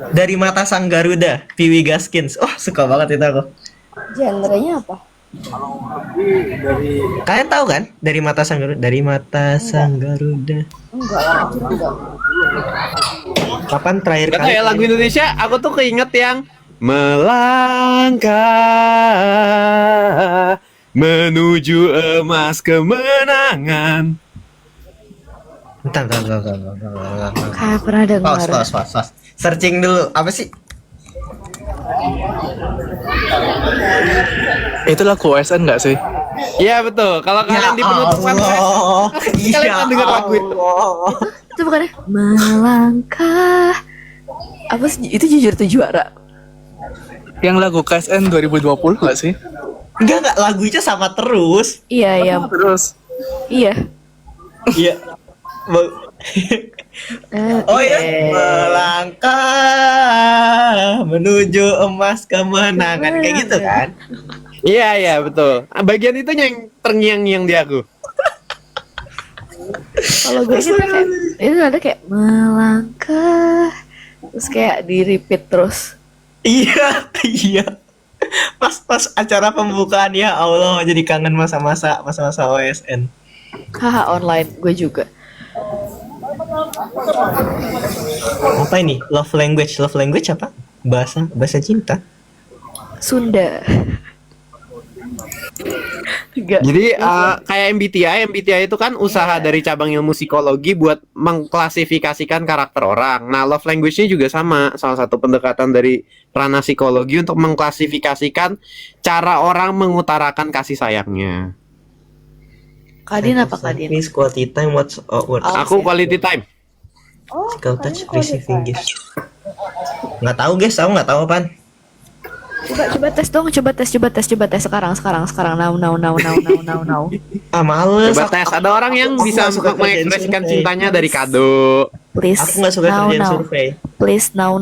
Dari Mata Sang Garuda, Piwi Gaskins. Oh, suka banget itu aku.
Genrenya apa?
Kalian tahu kan? Dari Mata Sang Garuda. Dari Mata Sang Garuda.
Enggak.
Kapan terakhir
Gak tau
kali?
ya lagu Indonesia, aku tuh keinget yang melangkah menuju emas kemenangan.
Bentar.
Kayak pernah dengar.
Pause. Searching dulu. Apa sih?
Itu lagu OSN nggak sih?
Iya betul. Kalau kalian di penutupan kalian pernah dengar lagu itu.
Itu bukannya melangkah. Apa sih? Itu jujur tuh juara.
Yang lagu KSN 2020 nggak sih?
Enggak, lagunya sama terus.
Iya.
Terus
Iya.
Iya. Oh ya, melangkah menuju emas kemenangan kayak gitu kan?
Iya betul. Bagian itu yang terngiang-ngiang di aku.
Kalau gue sih kayak itu ada kayak melangkah terus kayak di repeat terus.
Iya. Pas acara pembukaan ya Allah, jadi kangen masa-masa OSN.
Haha, online gue juga.
Apa ini? Love language apa? Bahasa cinta.
Sunda. Enggak.
Jadi kayak MBTI itu kan usaha dari cabang ilmu psikologi buat mengklasifikasikan karakter orang. Nah, love language-nya juga sama, salah satu pendekatan dari ranah psikologi untuk mengklasifikasikan cara orang mengutarakan kasih sayangnya.
Kadin apa Kadin?
Please quality time, what's awkward?
Aku quality time.
Physical touch, receiving gifts. Nggak tahu guys, aku nggak tahu apaan.
Coba tes dong, coba tes sekarang now.
Ah, males.
Coba tes, ada orang yang
Aku
bisa
nggak suka kerjain
mengekspresikan
survei.
cintanya dari kado.
Please.
Aku nggak suka kerjain survei.
Please now.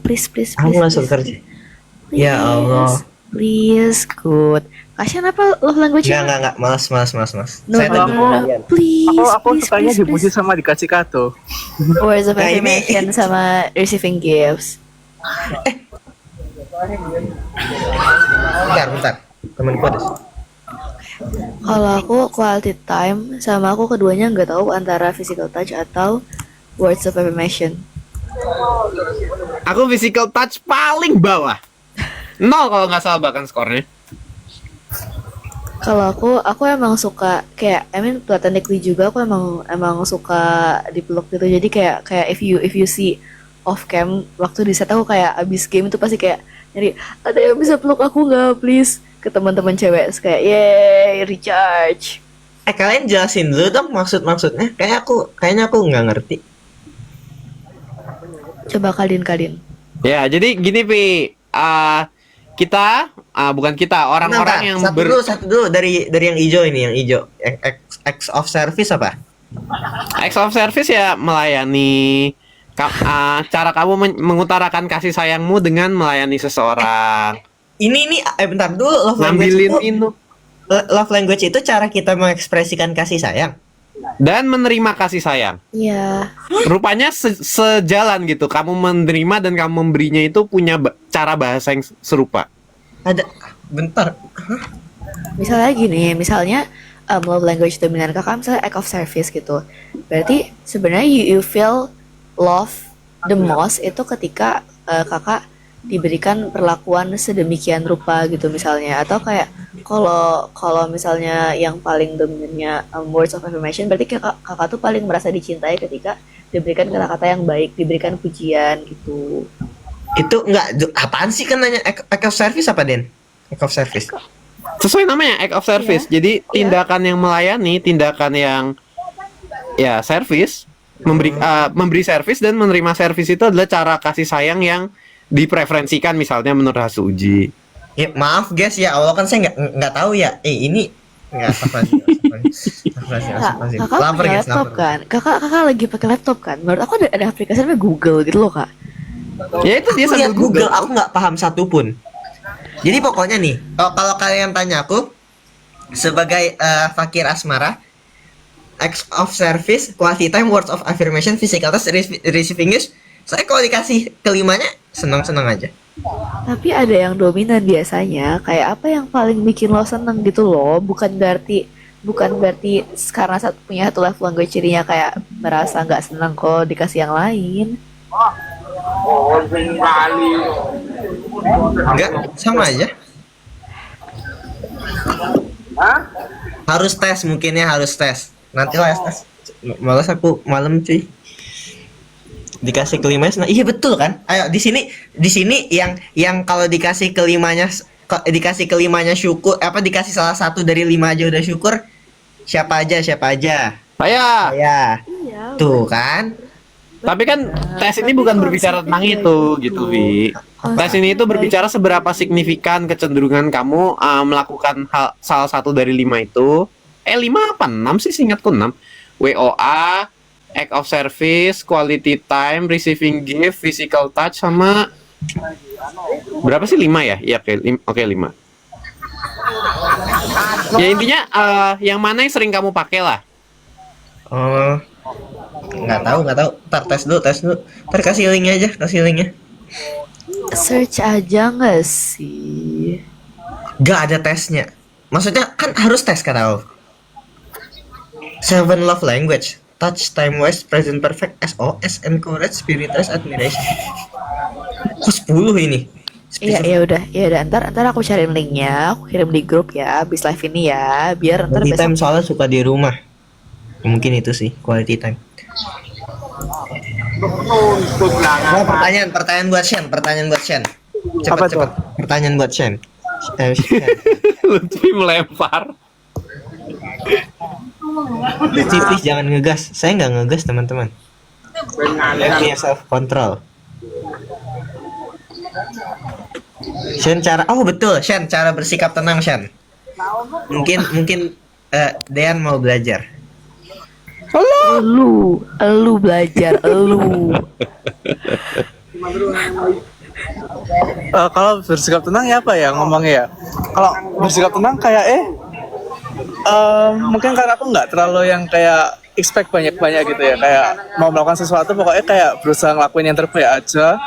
Please.
Aku nggak suka kerja. Ya Allah.
Please, good. Kasian apa love language?
Nggak. Malas.
No,
Saya tegur
no.
kalian.
Please.
Aku sukanya dipuji sama dikasih kado.
Words of
Nah, ini-
affirmation sama receiving gifts.
Bentar. Temenku ada.
Kalau aku quality time sama aku keduanya nggak tahu antara physical touch atau words of affirmation.
Aku physical touch paling bawah. 0 kalau nggak salah bahkan skornya.
Kalau aku emang suka kayak, I mean platonically juga aku emang suka dipeluk gitu. Jadi kayak if you see off cam waktu di set aku kayak abis game itu pasti kayak nyari ada yang bisa peluk aku nggak please ke teman-teman cewek. Terus kayak yay recharge.
Kalian jelasin dulu dong maksudnya. Kayaknya aku nggak ngerti.
Coba kalian.
Ya, jadi gini Pi, kita bukan kita, orang-orang yang
satu dulu dari yang hijau ini, yang hijau. X of service apa?
Acts of service ya melayani. Cara kamu mengutarakan kasih sayangmu dengan melayani seseorang.
Ini bentar dulu, love language itu cara kita mengekspresikan kasih sayang.
Dan menerima kasih sayang.
Iya.
Rupanya sejalan gitu. Kamu menerima dan kamu memberinya itu punya cara bahasa yang serupa.
Ada bentar.
Misalnya gini, love language dominan kakak misalnya act of service gitu. Berarti sebenarnya you feel love the most itu ketika kakak diberikan perlakuan sedemikian rupa gitu misalnya, atau kayak kalau misalnya yang paling dominannya words of affirmation berarti kakak tuh paling merasa dicintai ketika diberikan kata-kata yang baik, diberikan pujian gitu.
Itu enggak apaan sih kan nanya act of service apa Den? Act of service.
Sesuai namanya act of service.
Iya.
Jadi tindakan yang melayani, tindakan yang ya service, memberi service dan menerima service itu adalah cara kasih sayang yang dipreferensikan misalnya menurut hasil uji.
Ya, maaf guys ya, Allah kan saya nggak tahu ya. Ini nggak apa sih.
Kakak pakai laptop kan? Kakak lagi pakai laptop kan? Menurut aku ada aplikasi namanya Google gitu loh kak.
Ya itu dia
Aku
sambil
lihat Google, aku nggak paham satupun. Jadi pokoknya nih, kalau kalian tanya aku sebagai fakir asmara, acts of service, quality time, words of affirmation, physical touch, receiving gifts, saya kalau dikasih kelimanya senang-senang aja.
Tapi ada yang dominan biasanya, kayak apa yang paling bikin lo seneng gitu loh. Bukan berarti karena punya satu love language cirinya kayak merasa nggak senang kok dikasih yang lain.
Enggak, sama aja. Harus tes mungkin ya, harus tes. Nanti lah tes. Malas aku malam cuy. Dikasih kelimanya senang. Iya betul kan? Ayo di sini yang kalau dikasih kelimanya syukur, dikasih salah satu dari 5 aja udah syukur. Siapa aja?
Saya.
Ya.
Iya.
Tuh kan?
Tapi kan tes ini bukan berbicara tentang itu gitu, Vi. Tes ini itu berbicara seberapa signifikan kecenderungan kamu melakukan salah satu dari 5 itu. 5 apa 6 sih, seingatku 6. WOA, act of service, quality time, receiving gift, physical touch, sama berapa sih 5 ya? Iya, oke 5. Ya intinya yang mana yang sering kamu pakai lah.
Nggak tahu. Ntar tes dulu. Ntar kasih linknya aja,
Search aja nggak sih?
Nggak ada tesnya. Maksudnya kan harus tes kata aku. 7 love language. Touch, time wise, present perfect, SOS, encourage, spirit rest, admiration. Kok 10 ini?
Iya udah. Ntar aku cari linknya, aku kirim di grup ya, abis live ini ya, biar ntar
Quality time
besok.
soalnya suka di rumah. Mungkin itu sih quality time. Nah, pertanyaan buat Shen. Cepat. Pertanyaan buat Shen.
Lutfi melempar.
Please jangan ngegas. Saya nggak ngegas teman-teman. Let me self control. Shen cara bersikap tenang Shen. Mungkin Dean mau belajar.
Lu belajar lu.
Kalau bersikap tenang ya apa ya ngomongnya ya? Kalau bersikap tenang kayak mungkin karena aku nggak terlalu yang kayak expect banyak-banyak gitu ya, kayak mau melakukan sesuatu pokoknya kayak berusaha ngelakuin yang terbaik aja,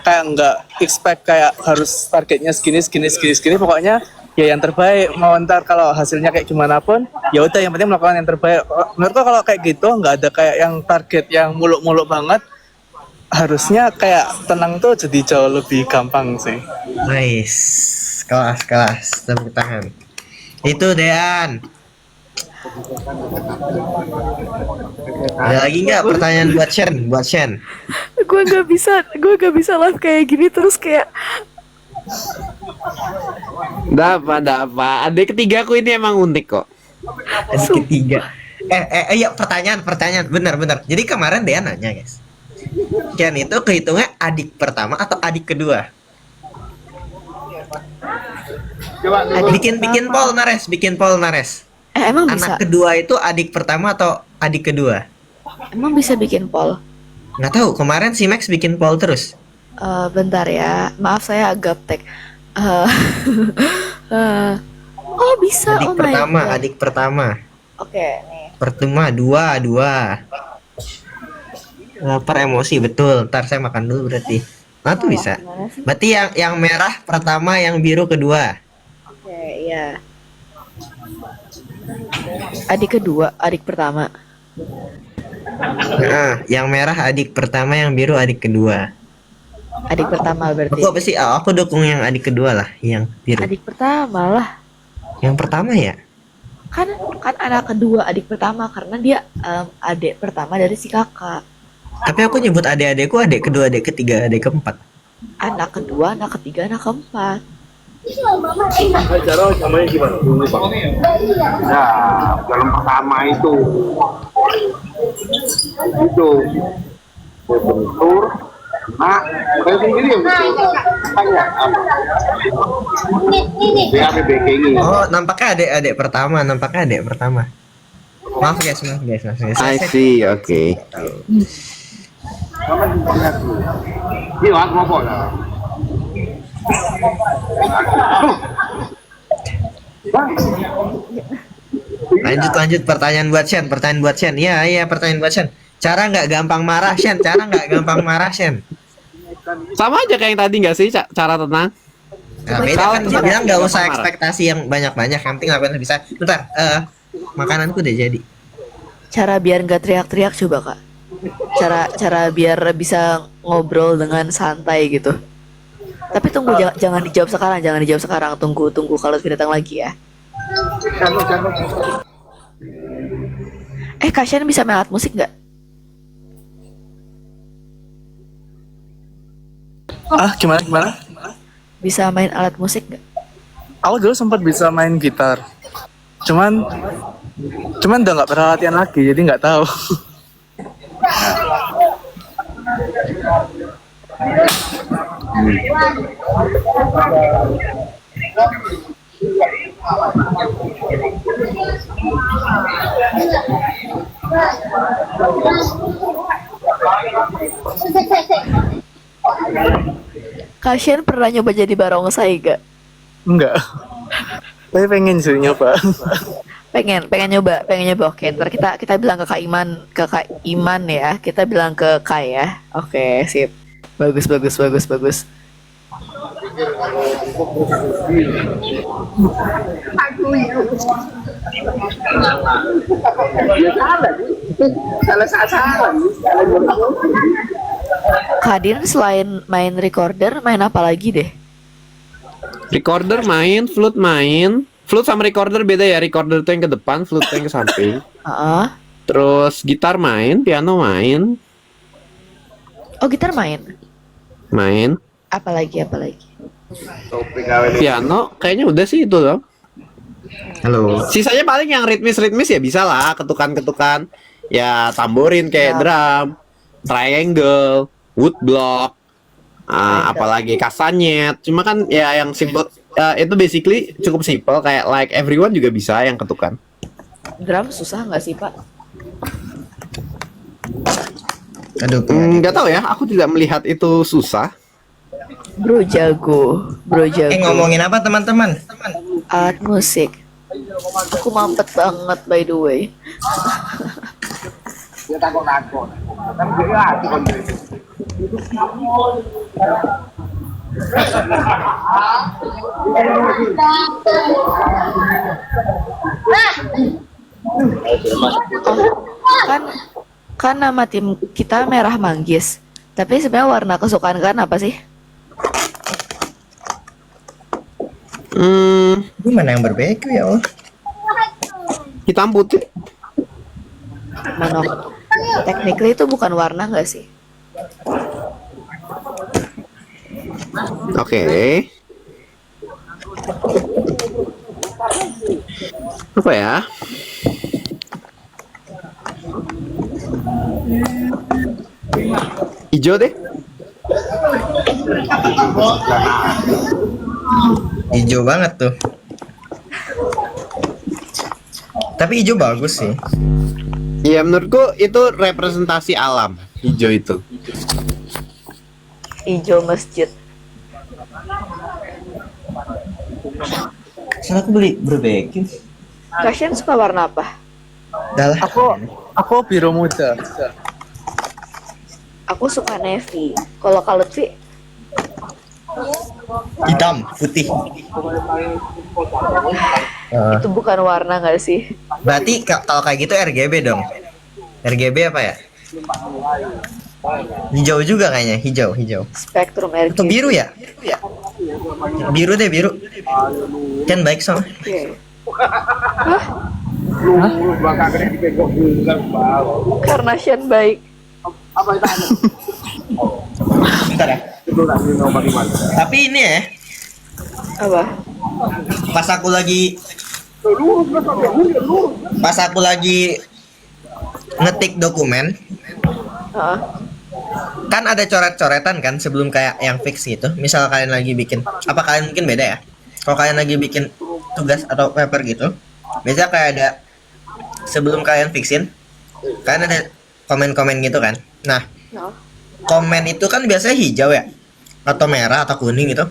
kayak nggak expect kayak harus targetnya segini, pokoknya ya yang terbaik, mau ntar kalau hasilnya kayak gimana pun ya udah yang penting melakukan yang terbaik. Menurutku kalau kayak gitu nggak ada kayak yang target yang muluk-muluk banget, harusnya kayak tenang tuh jadi jauh lebih gampang sih.
Nice. Kelas. Tepuk tangan. Itu Dean. Ada lagi nggak pertanyaan buat Shen? Buat Shen.
Gue gak bisa live kayak gini terus kayak
Nggak apa. Adik ketigaku ini emang unik kok.
Adik ketiga. Iya pertanyaan. Benar. Jadi kemarin Dean nanya guys. Shen itu kehitungnya adik pertama atau adik kedua? Bikin poll Nares.
emang bisa.
Anak kedua itu adik pertama atau adik kedua?
Emang bisa bikin poll.
Nggak tahu. Kemarin si Max bikin poll terus.
Bentar ya. Maaf saya gaptek. Eh, oh bisa.
Adik
Oh my
pertama,
God.
adik pertama.
Oke, nih.
Pertama dua. Lapar emosi betul. Ntar saya makan dulu berarti. Nah tuh bisa.
Gimana sih?
Berarti yang merah pertama, yang biru kedua.
Oke, iya. Adik kedua, adik pertama.
Nah, yang merah adik pertama, yang biru adik kedua.
Adik pertama berarti.
Aku apa sih? Aku dukung yang adik kedua lah, yang biru.
Adik pertama lah.
Yang pertama ya?
Kan anak kedua adik pertama karena dia adik pertama dari si kakak.
Tapi aku nyebut adik-adikku adik kedua, adik ketiga, adik keempat.
Anak kedua, anak ketiga, anak keempat.
Cara namanya gimana? Dulu Bang. Ya, dalam pertama itu bentur. Nah, saya sendiri yang betul. Tanya apa? BABBG ini.
Oh, nampaknya adik pertama. Maaf guys.
I see, oke.
Iya, aku mau lah.
Lanjut pertanyaan buat Shen. Iya, pertanyaan buat Shen. Cara nggak gampang marah Shen.
Sama aja kayak yang tadi nggak sih, cara tenang?
Nah, beda
Kalau
kan dia
marah,
bilang nggak
gampang
usah
marah.
ekspektasi yang banyak-banyak, yang penting lakukan yang bisa. Bentar, makananku udah jadi.
Cara biar nggak teriak-teriak coba kak. Cara biar bisa ngobrol dengan santai gitu. Tapi tunggu jangan dijawab sekarang, tunggu kalau sudah datang lagi ya. Kak Shen bisa main alat musik nggak?
Gimana?
Bisa main alat musik nggak?
Aku dulu sempat bisa main gitar. Cuman udah nggak pernah latihan lagi, jadi nggak tahu.
Kak Shen pernah nyoba jadi barongsai gak?
Enggak. Tapi pengen sih nyoba.
Pengen nyoba. Oke, ntar kita bilang ke Kak Iman ya. Kita bilang ke Kak ya. Oke, sip. Bagus.
Salah sasaran.
Kak Din selain main recorder, main apa lagi deh?
Recorder main, flute main. Flute sama recorder beda ya. Recorder tuh yang ke depan, flute tuh yang ke samping. Terus gitar main, piano main.
Oh, gitar main.
Main.
Apa lagi?
Piano kayaknya udah sih itu loh.
Halo.
Sisanya paling yang ritmis ya bisa lah, ketukan. Ya tamborin kayak drum, triangle, woodblock, apalagi kastanyet. Cuma kan ya yang simple itu basically cukup simple kayak like everyone juga bisa yang ketukan.
Drum susah nggak sih Pak?
Aduh,
Nggak tahu ya, aku tidak melihat itu susah.
Bro jago.
ngomongin apa teman-teman?
Alat musik. Aku mampet banget by the way.
Dia takut. Kan dia lagi kon.
Kan nama tim kita Merah Manggis. Tapi sebenarnya warna kesukaan kan apa sih?
Gimana yang barbeque ya Allah?
Hitam putih.
Mono. Technically itu bukan warna nggak sih?
Oke. Apa ya? Hijau deh.
Hijau banget tuh. Tapi hijau bagus sih.
Ya menurutku itu representasi alam. Hijau itu.
Hijau masjid.
Soalnya aku beli barbeque.
Kasian suka warna apa?
Dah lah.
Aku biru muda.
Aku suka navy. Kalau Lutfi
Hitam, putih.
itu bukan warna nggak sih?
Berarti kalau kayak gitu RGB dong. RGB apa ya? Hijau juga kayaknya, hijau.
Spektrum RGB.
Atau biru ya? Biru deh, biru. Kan baik soalnya.
Oke.
Lurus bakal kena dipegang bulan bawah.
Carnation baik.
Apa itu?
Bentar ya.
Itu nak minum bagaimana?
Tapi ini ya,
Apa?
pas aku lagi
Lurus belakang, lurus.
pas aku lagi ngetik dokumen,
Heeh.
kan ada coret-coretan kan sebelum kayak yang fix gitu. Misal kalian lagi bikin, apa kalian mungkin beda ya? Kalau kalian lagi bikin tugas atau paper gitu, biasanya kayak ada sebelum kalian fixin, kalian ada komen-komen gitu kan. Nah,
No.
komen itu kan biasanya hijau ya, atau merah atau kuning gitu.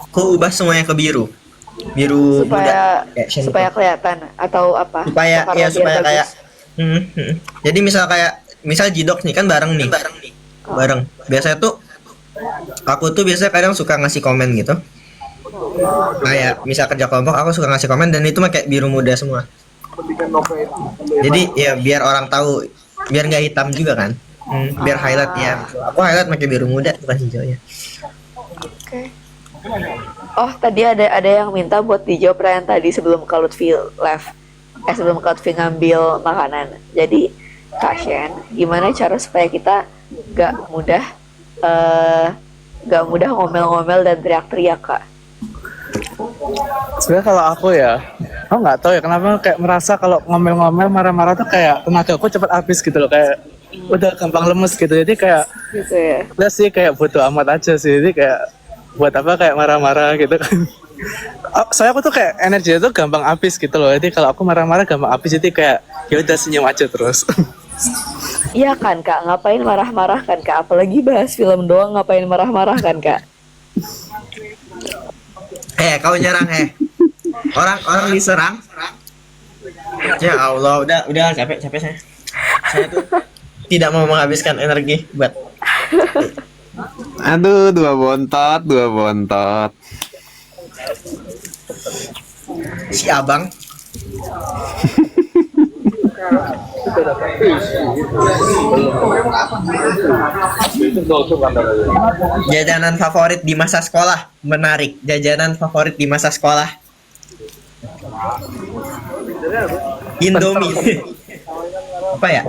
Ku ubah semuanya ke biru, biru muda.
supaya kelihatan atau apa?
Supaya
Atau
ya
karena biar
supaya
bagus?
kayak Jadi misal Jidox nih kan bareng nih. Bareng. Biasanya tuh aku tuh biasanya kadang suka ngasih komen gitu. Kayak misal kerja kelompok aku suka ngasih komen dan itu mah kayak biru muda semua. Jadi ya biar orang tahu, biar nggak hitam juga kan. Biar highlight ya. Aku highlight pakai biru muda bukan hijaunya.
Oke. Oh, tadi ada yang minta buat dijawab Ryan tadi sebelum Kak Lutfi left. Sebelum Kak Lutfi ngambil makanan. Jadi, Kak Shen, gimana cara supaya kita gak mudah ngomel-ngomel dan teriak-teriak, Kak?
Sebenarnya kalau aku ya, aku nggak tahu ya kenapa kayak merasa kalau ngomel-ngomel marah-marah tuh kayak tenaga aku cepat habis gitu loh, kayak udah gampang lemes gitu. Jadi kayak
Gitu ya.
udah sih kayak bodo amat aja sih. Jadi kayak buat apa kayak marah-marah gitu kan. Soalnya aku tuh kayak energinya tuh gampang habis gitu loh. Jadi kalau aku marah-marah gampang habis, jadi kayak ya udah senyum aja terus.
Iya kan, Kak? Ngapain marah-marah kan, Kak? Apalagi bahas film doang, ngapain marah-marah kan, Kak?
Kau nyerang orang diserang. Ya Allah, udah capek saya. Saya tuh tidak mau menghabiskan energi buat
Aduh, dua bontot.
si abang. Jajanan favorit di masa sekolah. Menarik. Jajanan favorit di masa sekolah. Indomie. Apa ya?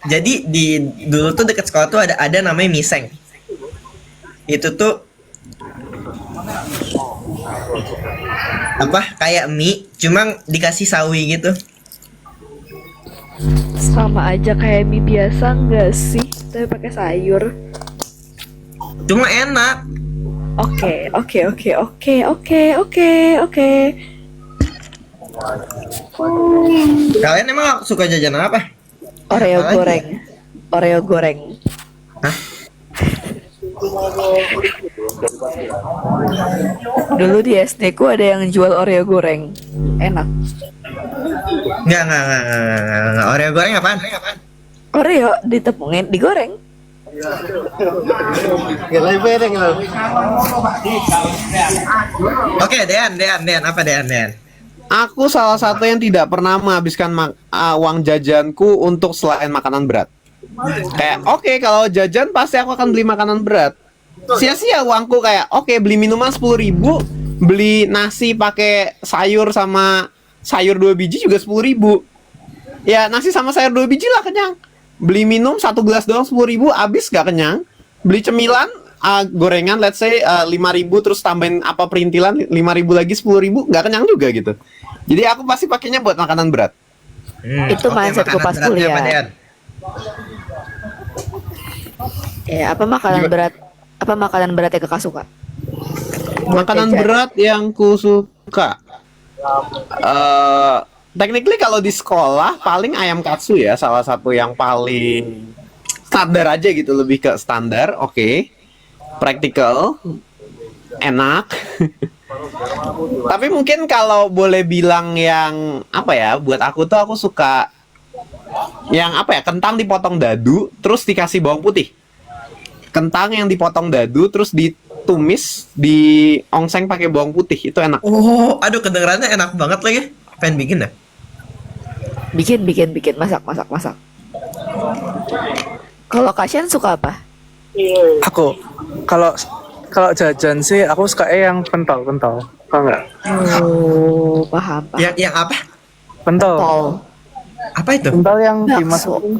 Jadi di dulu tuh dekat sekolah tuh ada namanya Miseng. Itu tuh apa kayak mie cuma dikasih sawi gitu.
Sama aja kayak mie biasa nggak sih? Tapi pakai sayur.
Cuma enak.
Oke.
Kalian emang suka jajanan apa?
Oreo
Apalagi?
goreng. Oreo goreng.
Hah?
Dulu di SD ku ada yang jual Oreo goreng. Enak.
Enggak. Oreo goreng apaan?
Oreo ditepungin, digoreng.
Oke, Dean, apa Dean?
Aku salah satu yang tidak pernah menghabiskan uang jajanku untuk selain makanan berat. Kayak oke, kalau jajan pasti aku akan beli makanan berat. sia-sia uangku kayak oke beli minuman 10.000, beli nasi pakai sayur sama sayur 2 biji juga 10.000. Ya nasi sama sayur 2 biji lah kenyang. Beli minum 1 gelas doang 10.000, habis gak kenyang. Beli cemilan gorengan let's say 5.000 terus tambahin apa perintilan 5.000 lagi 10.000 nggak kenyang juga gitu. Jadi aku pasti pakainya buat makanan berat.
Itu mindsetku
makanan
pas
beratnya
kuliah.
apa, Dean?
Ya, apa makanan berat? Apa makanan berat yang kakak suka?
Makanan
jajan.
berat yang ku suka. Technically kalau di sekolah paling ayam katsu ya, salah satu yang paling standar aja gitu, lebih ke standar, oke. Practical, enak. Tapi mungkin kalau boleh bilang yang apa ya, buat aku tuh aku suka yang apa ya, kentang dipotong dadu terus dikasih bawang putih. Kentang yang dipotong dadu terus ditumis, diongseng pakai bawang putih, itu enak.
Oh, aduh kedengerannya enak banget lagi. Pengen bikin dah.
Bikin, masak. Kalau Kasian suka apa?
Aku kalau kalau jajan sih aku suka yang pentol. Tau nggak?
Oh, paham.
Yang apa?
Pentol.
Tol.
Apa itu?
Pentol yang
Bakso.
dimasukin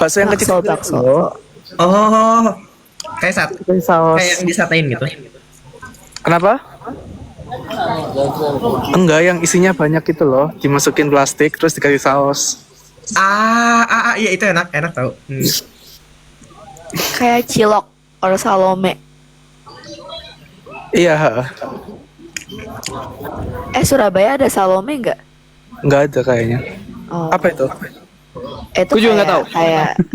bakso yang kecil.
Bakso.
Oh, kayak
Saus.
kayak yang disatain gitu.
Kenapa? Enggak, yang isinya banyak gitu loh, dimasukin plastik terus dikasih saus.
Iya itu enak tau.
Kayak cilok or salome.
Iya,
Surabaya ada salome nggak?
enggak ada kayaknya.
Oh,
Apa itu?
itu
Aku juga nggak tahu.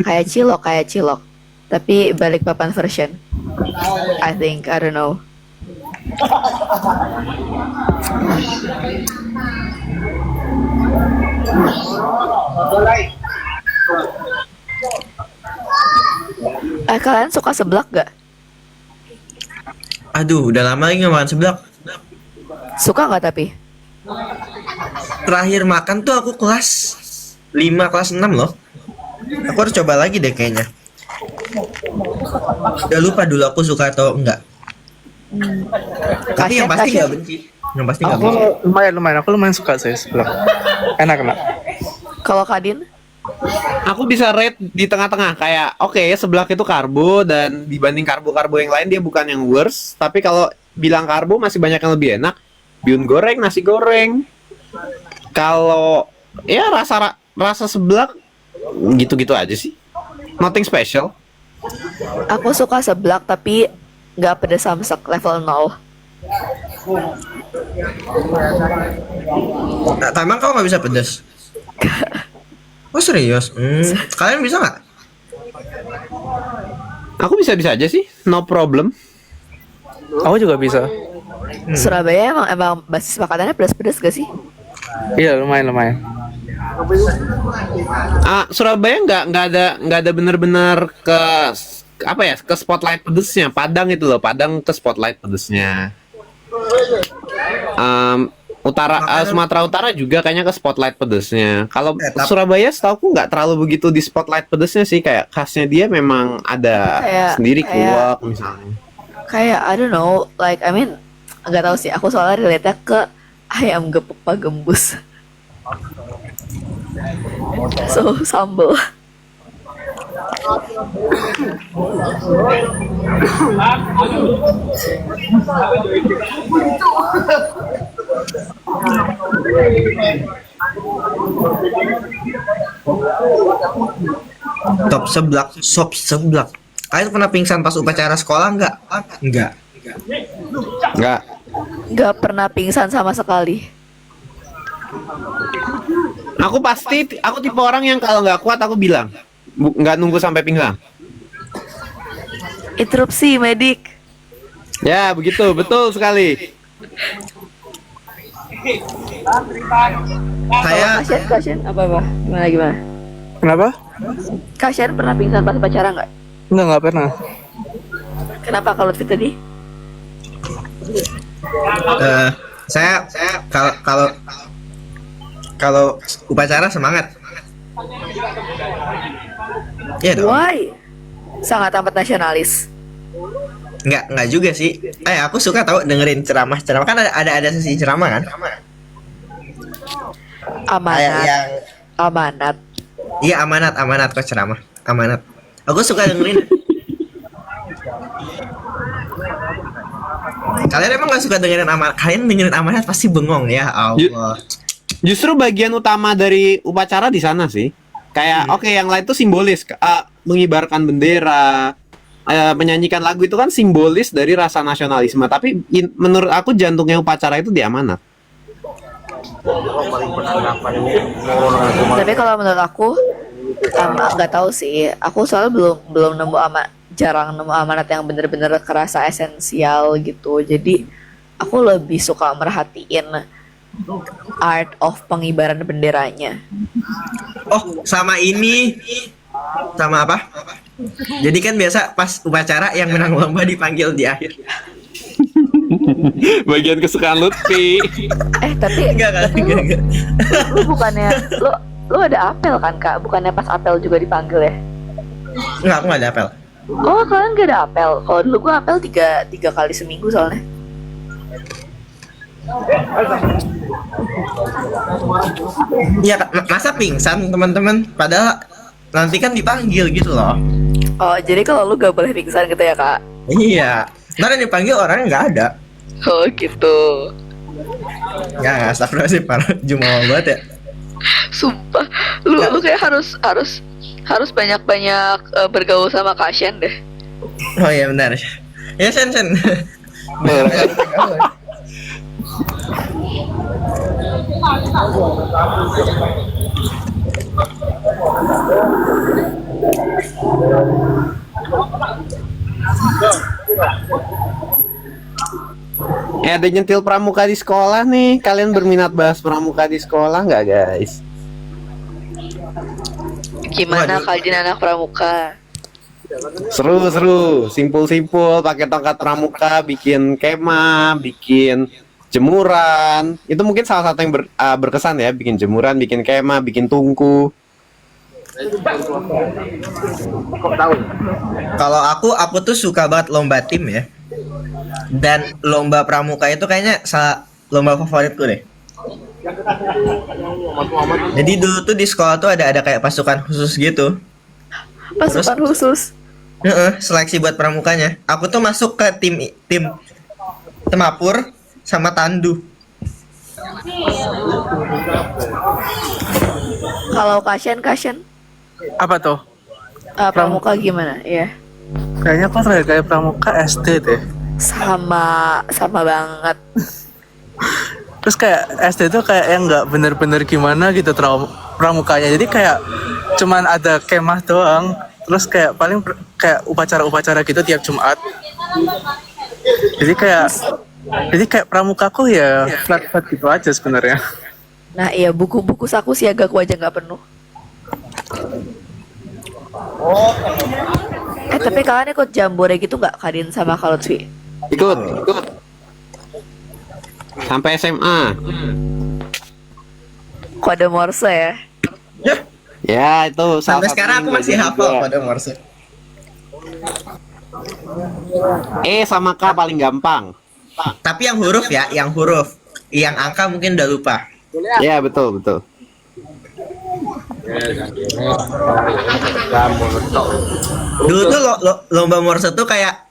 Kayak cilok. Tapi Balikpapan version. I think, I don't know. Kalian suka seblak gak?
Aduh, udah lama lagi nggak makan seblak.
Suka nggak tapi?
Terakhir makan tuh aku kelas 5, kelas 6 loh. Aku harus coba lagi deh kayaknya. Udah lupa dulu aku suka atau enggak. Tapi yang pasti
Kasian.
nggak benci. Yang pasti nggak
Aku
benci.
aku lumayan suka sih seblak. Enak.
Kalau Kadin?
Aku bisa rate di tengah-tengah kayak oke, seblak itu karbo dan dibanding karbo-karbo yang lain dia bukan yang worst, tapi kalau bilang karbo masih banyak yang lebih enak. Bihun goreng, nasi goreng. Kalau ya rasa seblak gitu-gitu aja sih. Nothing special.
Aku suka seblak tapi nggak pedes samsak level 0.
Nah, emang kau nggak bisa pedas? Oh serius? Kalian bisa nggak?
Aku bisa-bisa aja sih, no problem.
Aku juga bisa.
Surabaya emang basis makanannya pedas-pedas gak sih?
Iya, lumayan.
Surabaya nggak ada benar-benar ke apa ya, ke spotlight pedesnya. Padang itu loh, Padang ke spotlight pedesnya. Sumatera Utara juga kayaknya ke spotlight pedesnya. Kalau Surabaya setahu nggak terlalu begitu di spotlight pedesnya sih, kayak khasnya dia memang ada sendiri kuah misalnya.
Kayak I don't know, like I mean nggak tahu sih. Aku soalnya relate ke ayam gepuk Pak Gembus. So sambal.
Top seblak, sop seblak. Kalian pernah pingsan pas upacara sekolah nggak? Nggak.
Nggak.
Nggak pernah pingsan sama sekali.
Aku tipe orang yang kalau nggak kuat aku bilang, nggak nunggu sampai pingsan.
Interupsi medik.
Ya begitu, betul sekali.
Kayak
Kasian apa? Gimana?
Kenapa?
Kasian pernah pingsan pas upacara nggak?
Enggak pernah.
Kenapa kalau Lutfi tadi?
saya kalau upacara semangat. Iya dong.
Why? Sangat amat nasionalis.
Nggak juga sih. Aku suka tahu dengerin ceramah kan ada sesi ceramah kan. Kayak
Amanat,
yang
amanat.
iya amanat kok ceramah. Amanat. Aku suka dengerin. Kalian emang nggak suka dengerin amanat? Kalian dengerin amanat pasti bengong ya Allah.
Justru bagian utama dari upacara di sana sih. Kayak oke, yang lain tuh simbolis, mengibarkan bendera, menyanyikan lagu itu kan simbolis dari rasa nasionalisme. Tapi menurut aku jantungnya upacara itu di amanat.
Tapi kalau menurut aku nggak tahu sih. Aku soalnya belum nemu jarang nemu amanat yang bener-bener kerasa esensial gitu. Jadi aku lebih suka merhatiin art of pengibaran benderanya.
Oh, sama ini. Sama apa? Jadi kan biasa pas upacara yang menang lomba dipanggil di akhir.
Bagian kesukaan Lutfi.
Tapi
Enggak.
lu bukannya lu ada apel kan Kak? Bukannya pas apel juga dipanggil ya?
Enggak, aku nggak ada apel.
Oh, kalian gak ada apel? Kalau dulu gua apel tiga kali seminggu soalnya.
Iya, masa pingsan teman-teman? Padahal nanti kan dipanggil gitu loh.
Oh, jadi kalau lu gak boleh pingsan gitu ya Kak?
Iya. Ntar yang dipanggil orangnya nggak ada.
Oh gitu.
Ya, astagfirullahaladzim, parah jumawa banget ya.
Sumpah, lu kayak harus banyak-banyak bergaul sama Kak Shen deh.
Oh iya benar. Ya Sen.
Ada nyentil pramuka di sekolah nih. Kalian berminat bahas pramuka di sekolah nggak, guys?
Gimana kalian anak pramuka?
Seru. Simpul-simpul, pakai tongkat pramuka, bikin kemah, bikin jemuran. Itu mungkin salah satu yang berkesan ya, bikin jemuran, bikin kemah, bikin tungku.
Kalau aku tuh suka banget lomba tim ya. Dan lomba pramuka itu kayaknya lomba favoritku deh. Jadi dulu tuh di sekolah tuh ada kayak pasukan khusus gitu.
Pasukan khusus.
Seleksi buat pramukanya. Aku tuh masuk ke tim Temapur sama Tandu.
Kalau Kashen
Apa tuh?
pramuka gimana? Iya.
Kayaknya aku terakhir kayak pramuka SD deh.
Sama banget.
Terus kayak SD tuh kayak yang nggak bener-bener gimana gitu pramukanya. Jadi kayak cuman ada kemah doang. Terus kayak paling kayak upacara-upacara gitu tiap Jumat. Jadi kayak pramukaku ya flat gitu aja sebenarnya.
Nah iya, buku-buku saku siagaku aja nggak penuh. Tapi kalian ikut jambore gitu nggak, Kadin sama Kak Lutfi?
Ikut. Sampai SMA.
Kode Morse ya?
Ya, itu
Sampai
salah
sekarang aku
satu
masih
yang
hafal
juga.
pada Morse.
Sama K paling gampang.
Tapi yang huruf ya, yang huruf. Yang angka mungkin udah lupa.
Ya, betul.
Dulu tuh lomba Morse tuh kayak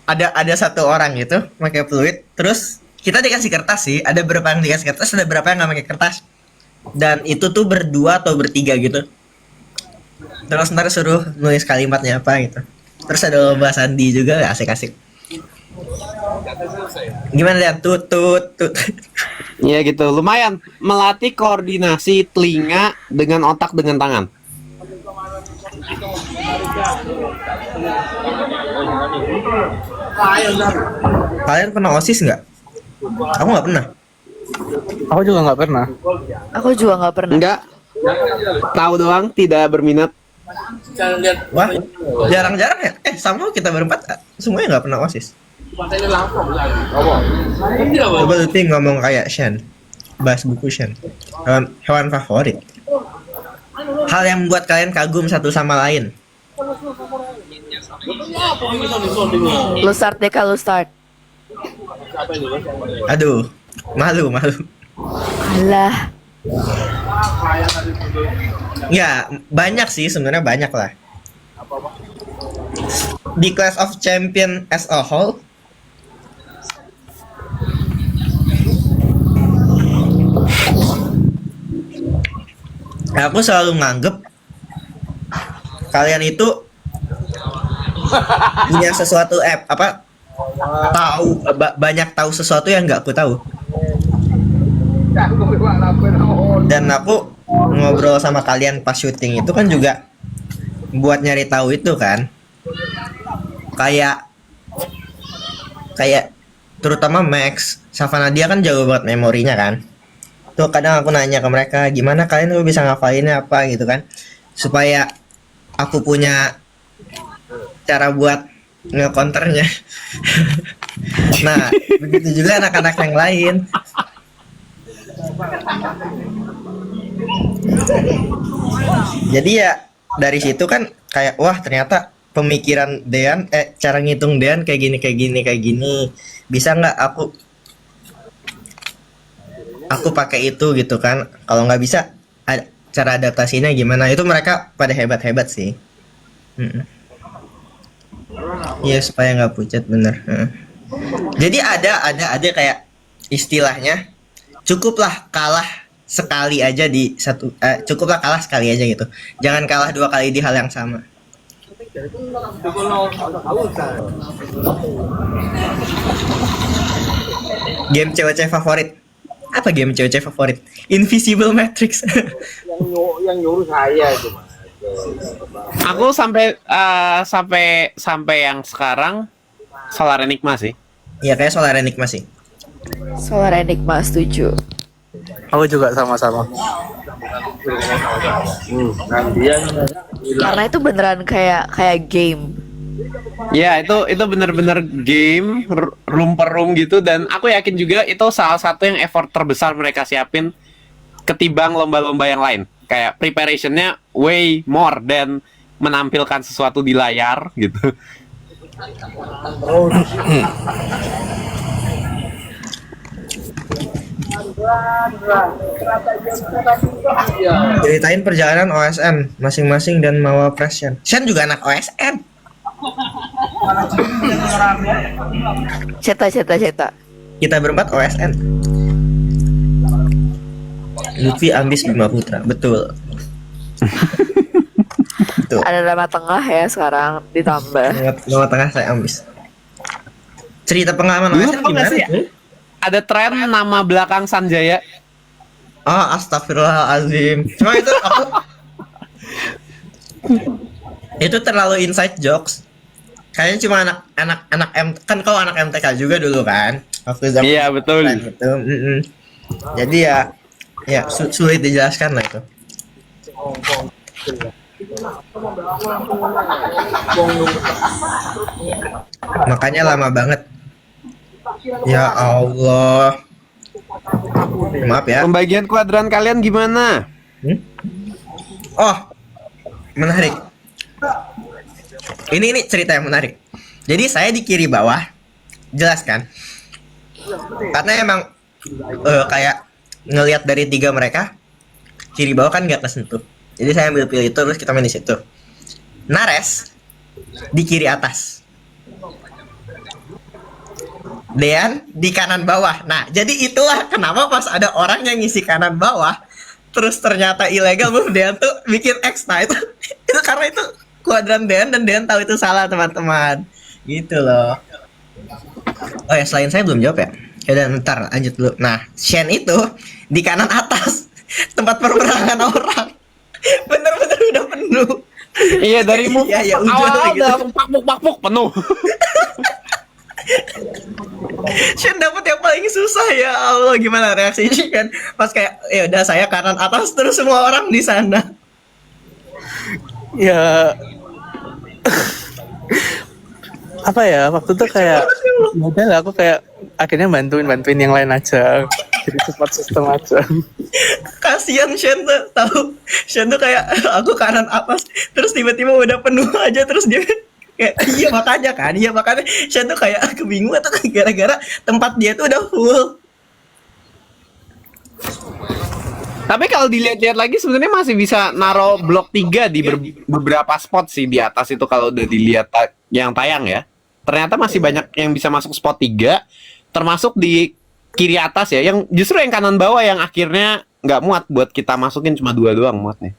ada satu orang gitu pakai fluid, terus kita dikasih kertas sih, ada berapa yang dikasih kertas, ada berapa yang nggak pakai kertas, dan itu tuh berdua atau bertiga gitu. Terus ntar suruh nulis kalimatnya apa gitu. Terus ada lomba sandi juga, asik-asik. Gimana ya? Tut.
Ya gitu, lumayan melatih koordinasi telinga dengan otak dengan tangan.
Kalian pernah OSIS nggak? Aku nggak pernah.
Aku juga nggak pernah.
Aku juga nggak pernah.
Enggak. Tahu doang, tidak berminat.
Wah, jarang-jarang ya. Sama kita berempat semuanya nggak pernah OSIS. Coba Lutfi ngomong kayak Shen, bahas buku Shen. Hewan favorit. Hal yang membuat kalian kagum satu sama lain.
Lu start deh, kalau start.
Aduh, malu.
Alah.
Ya, banyak sih sebenarnya, banyak lah. Di Clash of Champion as a whole, aku selalu nganggep kalian itu punya sesuatu banyak tahu sesuatu yang nggak aku tahu. Dan aku ngobrol sama kalian pas syuting itu kan juga buat nyari tahu itu kan. Kayak terutama Max, Savana, dia kan jago banget memorinya kan. Tuh kadang aku nanya ke mereka, gimana kalian tuh bisa ngafalinnya apa gitu kan, supaya aku punya cara buat nge-counternya. Nah, begitu juga anak-anak yang lain. Jadi ya dari situ kan kayak wah ternyata pemikiran Dean, cara ngitung Dean kayak gini. Bisa nggak aku pakai itu gitu kan? Kalau nggak bisa, cara adaptasinya gimana? Itu mereka pada hebat sih. Iya, supaya nggak pucat, bener. Jadi ada kayak istilahnya, cukuplah kalah sekali aja di satu, cukuplah kalah sekali aja gitu. Jangan kalah 2 kali di hal yang sama. Game cewek favorit. Apa game cewek favorit? Invisible Matrix.
yang nyuruh saya itu.
Aku sampai yang sekarang Solar Enigma sih.
Iya, kayak Solar Enigma sih.
Solar Enigma, setuju.
Aku juga sama-sama.
Karena itu beneran kayak game.
Ya, itu benar-benar game room per room gitu, dan aku yakin juga itu salah satu yang effort terbesar mereka siapin ketimbang lomba-lomba yang lain. Kayak preparationnya way more dan menampilkan sesuatu di layar gitu.
Ceritain perjalanan OSN masing-masing dan Mawa Pression. Shen juga anak OSN.
Ceta.
Kita berempat OSN. Lutfi, Ambis, Bima Putra. Betul. Betul.
Ada nama tengah ya sekarang ditambah.
Nama tengah saya Ambis. Cerita pengalaman
Lu
OSN
tau
gimana
gak sih?
tuh?
Ada tren nama belakang Sanjaya.
Oh, astagfirullahaladzim. Cuma itu aku itu terlalu inside jokes. Kayaknya cuma anak kan kau anak MTK juga dulu kan? Waktu zaman
Iya, betul.
Gitu. Jadi ya sulit dijelaskan lah itu. Makanya lama banget. Ya Allah. Maaf ya.
Pembagian kuadran kalian gimana?
Oh, menarik. Ini cerita yang menarik. Jadi saya di kiri bawah, jelas kan? Karena emang kayak ngelihat dari 3 mereka, kiri bawah kan nggak kesentuh. Jadi saya ambil pilih itu, terus kita main di situ. Nares di kiri atas, Dean di kanan bawah. Nah, jadi itulah kenapa pas ada orang yang ngisi kanan bawah, terus ternyata ilegal move Dean tuh bikin X. Nah itu karena itu kuadran Dean dan Dean tahu itu salah, teman-teman. Gitu loh. Oh ya, selain saya belum jawab ya. Ya udah, ntar lanjut dulu. Nah, Shen itu di kanan atas, tempat perperangan orang. Bener-bener udah penuh.
Iya, dari move
Ya udah
awal
gitu.
udah pakpuk penuh.
Shen dapet yang paling susah, ya Allah, gimana reaksinya kan pas kayak ya udah saya kanan atas terus semua orang di sana.
Ya apa ya, waktu itu kayak udah lah, aku kayak akhirnya bantuin yang lain aja, jadi support system aja.
Kasian Shen tuh, tahu Shen tuh kayak aku kanan atas terus tiba-tiba udah penuh aja, terus dia Kayak, iya makanya saya tuh kayak kebingungan tuh gara-gara tempat dia tuh udah full.
Tapi kalau dilihat-lihat lagi sebenarnya masih bisa naro blok 3 di beberapa spot sih di atas itu kalau udah dilihat yang tayang ya. Ternyata masih banyak yang bisa masuk spot 3, termasuk di kiri atas ya. Yang justru yang kanan bawah yang akhirnya nggak muat buat kita masukin, cuma 2 doang muatnya.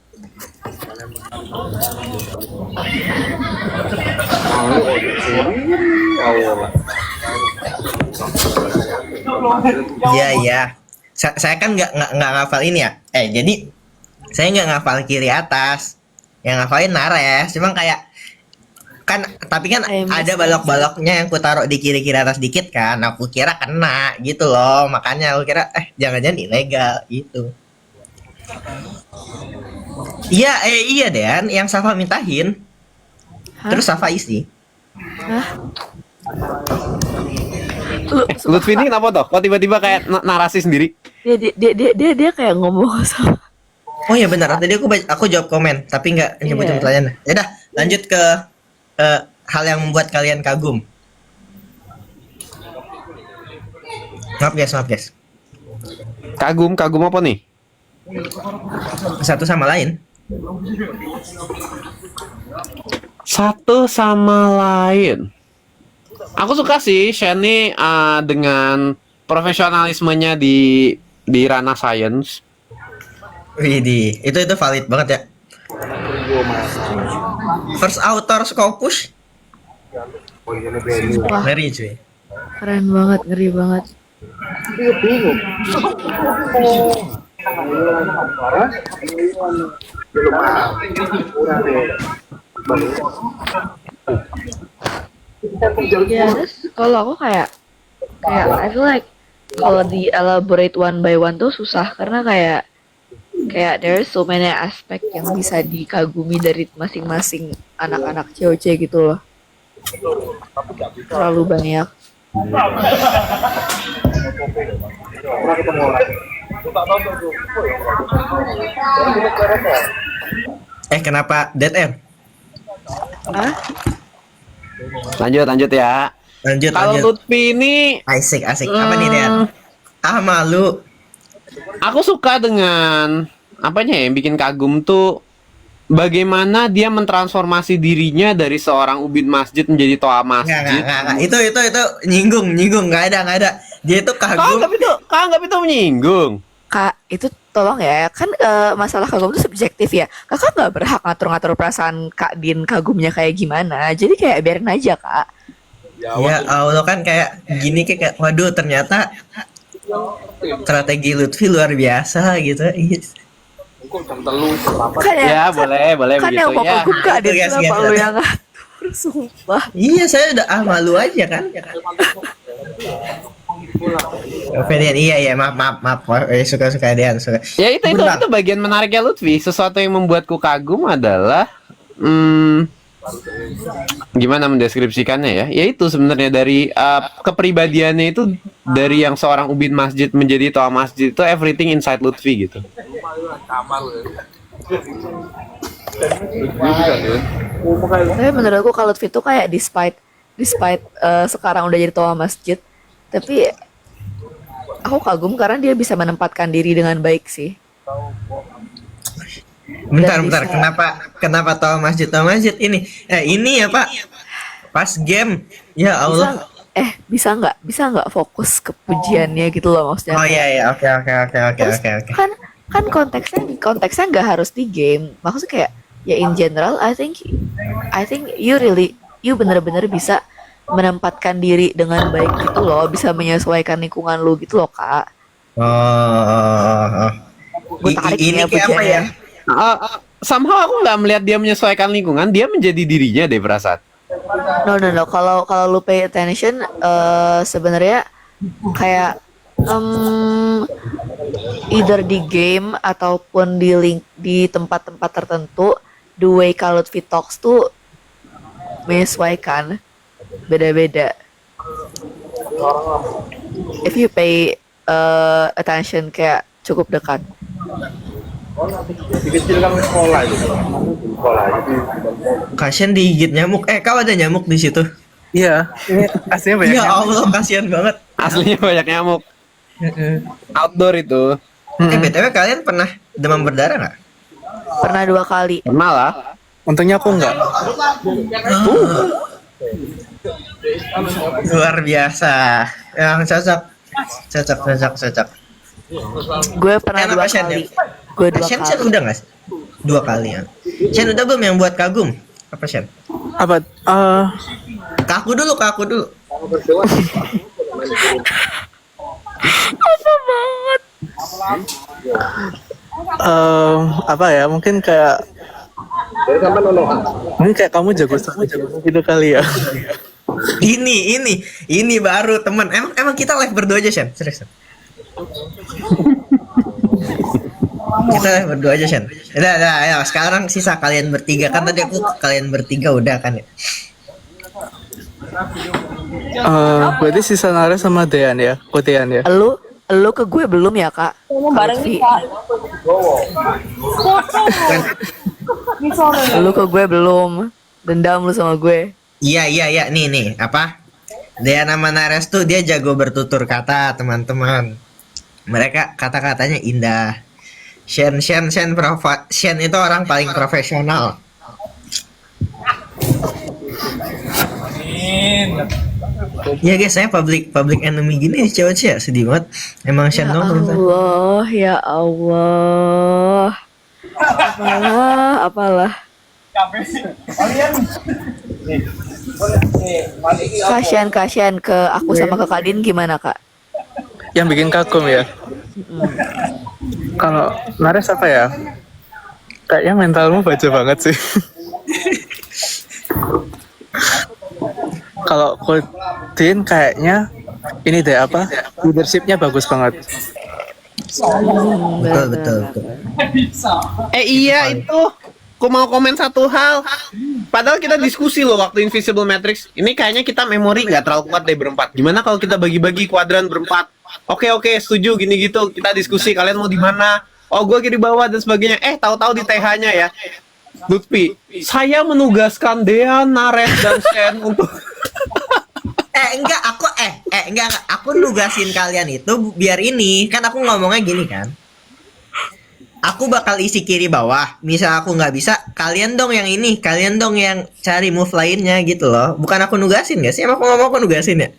Iya. Saya kan nggak ngafal ini ya. Jadi saya nggak ngafal kiri atas. Yang ngafalin Nares. Cuma kayak kan, tapi kan ada balok-baloknya yang ku taruh di kiri-kiri atas dikit kan. Aku kira kena gitu loh. Makanya aku kira jangan-jangan ilegal gitu. Iya Dan, yang Safa mintahin. Terus Safa isi.
Lutfi ini kenapa toh? Kok tiba-tiba kayak narasi sendiri?
Dia kayak ngomong sama.
Oh iya benar, tadi aku jawab komen, tapi nggak nyebutin pertanyaan. Ya udah, lanjut ke hal yang membuat kalian kagum. Maaf guys.
Kagum apa nih?
Satu sama lain.
Satu sama lain. Aku suka sih Shani dengan profesionalismenya di ranah science.
Widih, itu valid banget ya. First author Scopus.
Wah,
Ngeri cuy.
keren banget, ngeri banget. Ya, terus kalau aku kayak I feel like kalau di elaborate one by one tuh susah karena kayak there's so many aspek yang bisa dikagumi dari masing-masing anak-anak COC gitu loh. Terlalu banyak.
Kenapa Dead Air?
Ah,
Lanjut ya. Kalau
Lanjut.
Lutfi ini
Asik. Apa nih Dead? Malu.
aku suka dengan apanya ya yang bikin kagum tuh bagaimana dia mentransformasi dirinya dari seorang ubin masjid menjadi toa masjid.
Nggak. Itu nyinggung. Nggak ada. Dia itu
Kau
kagum.
anggap itu menyinggung.
Kak, itu tolong ya, kan masalah kagum itu subjektif ya. Kakak nggak berhak ngatur-ngatur perasaan Kak Din kagumnya kayak gimana. Jadi kayak biarin aja, Kak.
Ya Allah, kan kayak gini kayak waduh ternyata strategi Lutfi luar biasa gitu.
Kan
Ya, boleh
kan
begitu
yang mau
ya.
kagum Kak Din,
Guys,
kenapa
guys.
lu yang ngatur? Sumpah.
Iya, saya udah malu aja kan. Ferdian, iya maaf. Suka Dean, suka.
Ya itu
Bentar.
bagian menariknya Lutfi. Sesuatu yang membuatku kagum adalah gimana mendeskripsikannya ya? Ya itu sebenarnya dari kepribadiannya itu dari yang seorang ubin masjid menjadi toa masjid itu everything inside Lutfi gitu.
Tapi menurutku kalau Lutfi tuh kayak despite sekarang udah jadi toa masjid, tapi aku kagum karena dia bisa menempatkan diri dengan baik sih.
Bentar.
bisa.
Kenapa toa masjid ini? Ini ya Pak. Pas game. Ya Allah.
Bisa nggak fokus ke pujiannya gitu loh maksudnya.
Oh iya. Oke.
Terus kan konteksnya nggak harus di game. Maksudnya kayak ya in general I think you bener-bener bisa menempatkan diri dengan baik gitu loh, bisa menyesuaikan lingkungan lu gitu loh, Kak. Gue tarik
Ini
ya
kayak apa ya?
pujiannya.
Somehow aku nggak melihat dia menyesuaikan lingkungan, dia menjadi dirinya deh perasaan.
No. Kalau lu pay attention, sebenarnya kayak either di game ataupun di tempat-tempat tertentu, the way Kak Lutfi talks tuh menyesuaikan, beda-beda. If you pay attention kayak cukup dekat.
Dikecilkan ke sekolah itu. Sekolah jadi
Kasian digigit nyamuk. Kau ada nyamuk di situ?
Iya, ini aslinya banyak.
Ya Allah, kasihan banget.
Aslinya banyak nyamuk. Outdoor itu.
BTW kalian pernah demam berdarah nggak?
Pernah 2 kali.
Pernah lah.
Untungnya aku enggak.
Luar biasa. Yang cocok.
Gue pernah
Enak
2
pasien
kali.
ya?
Gue 2
Shen
kali.
udah nggak? 2 kali ya. Shen udah belum yang buat kagum? Apa Shen?
Apa?
Ke aku dulu.
Apa ya? Mungkin kayak kamu jago gitu kali ya.
Ini baru teman. Emang kita live berdua aja Shen. Serius. Kita live berdua aja Shen. Udah, ayo sekarang sisa kalian bertiga kan tadi aku kalian bertiga udah kan ya.
Berarti sisa Nara sama Dean ya? Dean ya?
Lu ke gue belum ya, Kak?
Mau bareng
Lutfi.
nih, Kak.
Lu ke gue belum. Dendam lu sama gue.
Iya. Nih. Apa? Dean sama Nares tuh dia jago bertutur kata, teman-teman. Mereka kata-katanya indah. Shen itu orang paling profesional. Ya guys, saya public enemy gini cewek ya sedih banget. Emang Shen
Ya
doang nonton.
Allah, ya Allah. Apalah. Kasian ke aku sama ke Kadin gimana, Kak?
Yang bikin kagum ya? Kalau Nares apa ya? Kayaknya mentalmu baca banget sih. Kalau Kodin kayaknya ini deh apa? Leadershipnya bagus banget.
Betul.
Iya itu. Aku mau komen satu hal. Padahal kita diskusi loh waktu Invisible Matrix. Ini kayaknya kita memori nggak terlalu kuat deh berempat. Gimana kalau kita bagi-bagi kuadran berempat? Oke, setuju gini gitu. Kita diskusi. Kalian mau di mana? Oh, gue kiri bawah dan sebagainya. Tahu-tahu di TH-nya ya. Lutfi, saya menugaskan Dean, Nares, dan Shen untuk
enggak, aku nugasin kalian itu biar ini, kan aku ngomongnya gini kan. Aku bakal isi kiri bawah. Misal aku nggak bisa, kalian dong yang ini, kalian dong yang cari move lainnya gitu loh. Bukan aku nugasin nggak sih? Emang aku ngomong aku nugasin ya?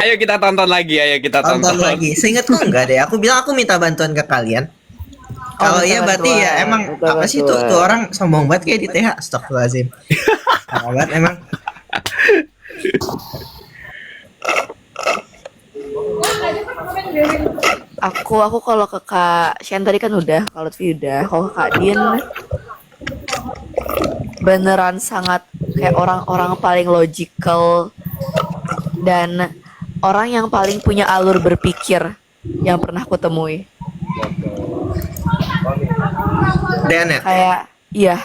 Ayo kita tonton lagi,
Tonton lagi. Seingatku enggak deh. Aku bilang aku minta bantuan ke kalian. Kalau
minta
iya berarti
bantuan,
ya emang
minta
apa sih tuh
bantuan.
orang sombong banget kayak di TH. Astagfirullahaladzim. Parah banget emang.
Aku kalau ke Kak Shen tadi kan udah, kalau Lutfi udah, kalau Kak Din beneran sangat kayak orang-orang paling logical dan orang yang paling punya alur berpikir yang pernah aku temui.
Dan ya.
Kayak iya,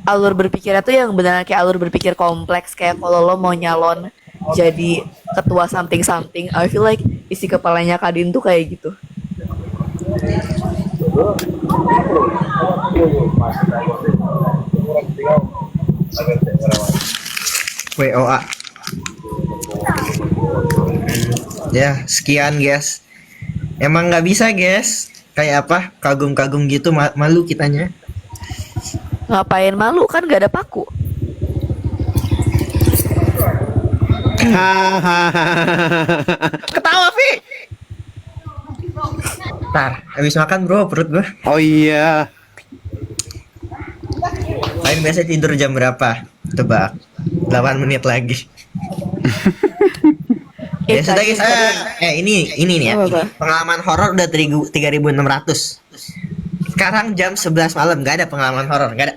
alur berpikirnya tuh yang beneran kayak alur berpikir kompleks, kayak kalau lo mau nyalon jadi ketua something, I feel like isi kepalanya Kadin tuh kayak gitu.
WOA. Ya, sekian guys. Emang nggak bisa guys. Kayak apa? Kagum-kagum gitu malu kitanya.
Ngapain malu, kan gak ada paku.
Ketawa, Vi.
Ntar, habis makan bro, perut gua.
Oh iya.
Kalian biasa tidur jam berapa? Tebak. 8 menit lagi. Ya sudah guys. Ini nih ya.
Apa?
Pengalaman horor udah 3.600. Sekarang jam 11 malam nggak ada pengalaman horor, nggak ada.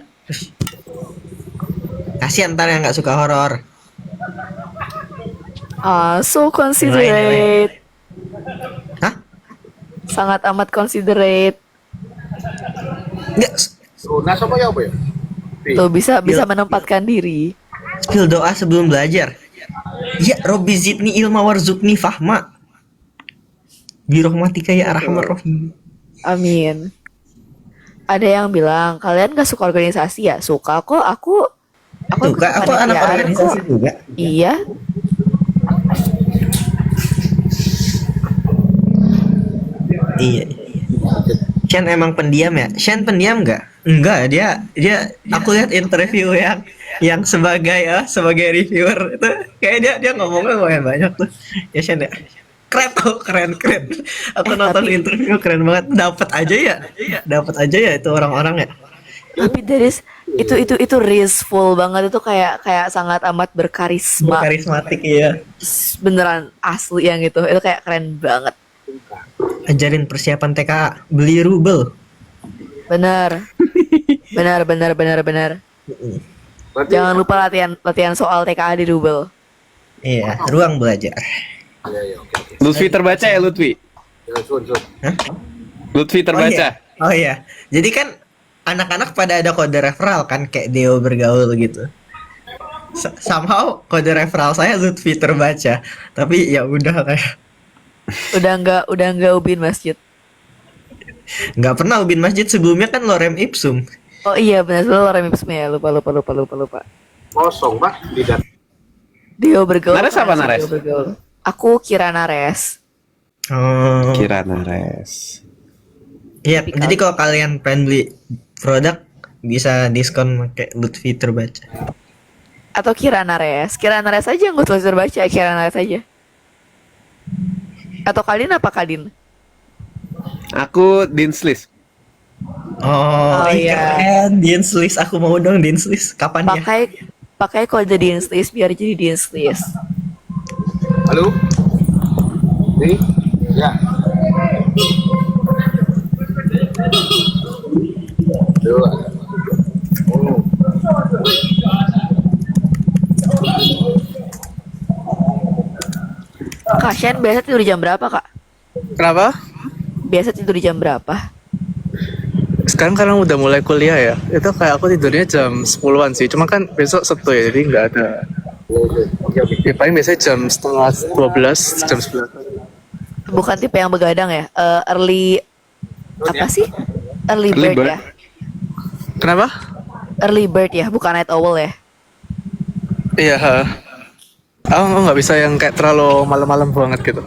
Kasian ntar yang nggak suka horor.
So considerate.
Hah?
Sangat amat considerate.
Nggak.
Lunas apa ya, Bu?
Tuh bisa menempatkan diri.
Skill doa sebelum belajar. Ya Robbi zidni ilma warzuqni fahma. Birahmatika ya arhamar rahim.
Amin. ada yang bilang kalian gak suka organisasi ya? Suka kok, aku
Tuh,
ikut
Kak, aku anak
kepanitiaan
organisasi
kok.
juga.
Iya,
Iya. Shen emang pendiam ya? Shen pendiam nggak? Enggak, dia aku lihat interview yang sebagai reviewer itu kayak dia ngomongnya lumayan banyak tuh. Ya Shen ya. Keren tuh, keren keren. Aku nonton
tapi
interview keren banget. Dapat aja ya. Dapat aja ya itu orang-orang ya.
dari itu risful banget, itu kayak kayak sangat amat berkarisma.
Karismatik ya.
Beneran asli yang itu kayak keren banget.
Ajarin persiapan TKA, beli rubel.
Bener, bener.
Berarti
Jangan lupa latihan soal TKA di Rubel.
Iya, ruang belajar.
ya ya oke oke.
Lutfi terbaca ya Lutfi?
Ya sun.
Hah?
Lutfi terbaca.
Oh iya. Jadi kan anak-anak pada ada kode referral kan kayak Deo bergaul gitu. Somehow kode referral saya Lutfi terbaca. Tapi ya udah kayak
Udah nggak ubin masjid.
nggak pernah ubin masjid sebelumnya kan lorem ipsum.
Oh iya benar, selalu orang Ipsme ya, lupa.
Kosong Pak tidak.
Dio bergaul.
Nares apa Nares?
Dio bergaul. Aku kira Nares.
Oh.
Kira Nares.
Iya,
Tipikal.
jadi kalau kalian pengen beli produk bisa diskon pakai Lutfi terbaca.
Atau kira Nares aja, nggak usah baca, kira Nares aja. Atau Kadin apa Kadin?
Aku Dinslis.
Oh,
iya.
keren. Dinslis, aku mau dong Dinslis. Kapan ya?
Pakai kode Dinslis biar jadi Dinslis.
Halo. Ini ya. Tuh. Oh.
Kak Shen biasa tidur jam berapa kak?
Kenapa?
Biasa tidur jam berapa?
Sekarang karena udah mulai kuliah ya, itu kayak aku tidurnya jam 10-an sih. Cuma kan besok Sabtu ya, jadi nggak ada.
Oke oke.
Ya, paling biasanya jam setengah 12, jam 11.
Bukan tipe yang begadang ya? Early apa sih? Early
Early
bird
bird.
ya?
Kenapa?
Early bird ya, bukan night owl ya?
Iya. Aku nggak bisa yang kayak terlalu malam-malam banget gitu.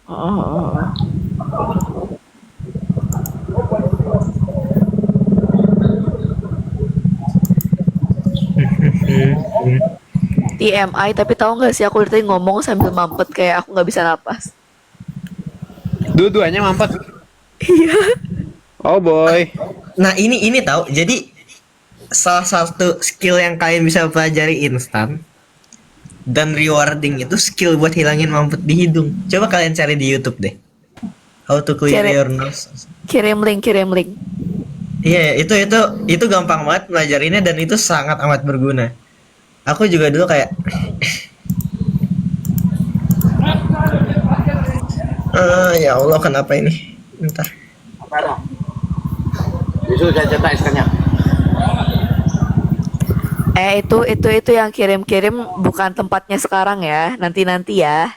Oh. TMI, tapi tahu nggak sih aku dari tadi ngomong sambil mampet kayak aku nggak bisa napas.
Dua-duanya mampet. Iya. Oh boy.
Nah, ini tahu. Jadi salah satu skill yang kalian bisa pelajari instan dan rewarding itu skill buat hilangin mampet di hidung. Coba kalian cari di YouTube deh. How to clear
Cari.
your nose.
Kirim link.
Iya, itu gampang banget pelajarinya dan itu sangat amat berguna. Aku juga dulu kayak ya Allah, kenapa ini? Bentar.
Apa dong? Besok saya cetak SK-nya.
Itu yang kirim bukan tempatnya sekarang ya, nanti ya.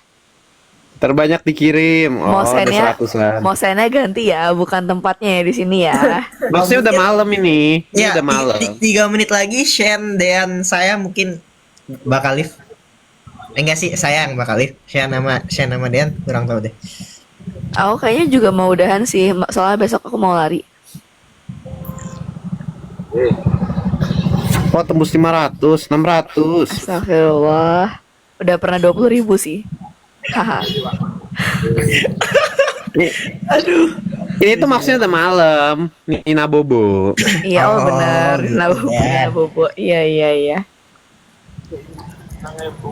Terbanyak dikirim. Oh,
Mau
udah
sennya,
100-an.
mau sennya ganti ya, bukan tempatnya ya di sini ya.
Maksudnya udah malam ini. Ini
Ya,
udah malam.
3 menit lagi Shen dan saya mungkin bakal live. Enggak sih, saya yang bakal live. Shen nama Dean kurang tahu deh.
Aku kayaknya juga mau udahan sih, soalnya besok aku mau lari.
Oh, tembus 500, 600.
Astagfirullah. Udah pernah 20.000 sih. Haha.
Ini tuh maksudnya udah malam. Nina Bobo.
Iya,
Oh,
benar.
gitu ya.
Bobo. Iya.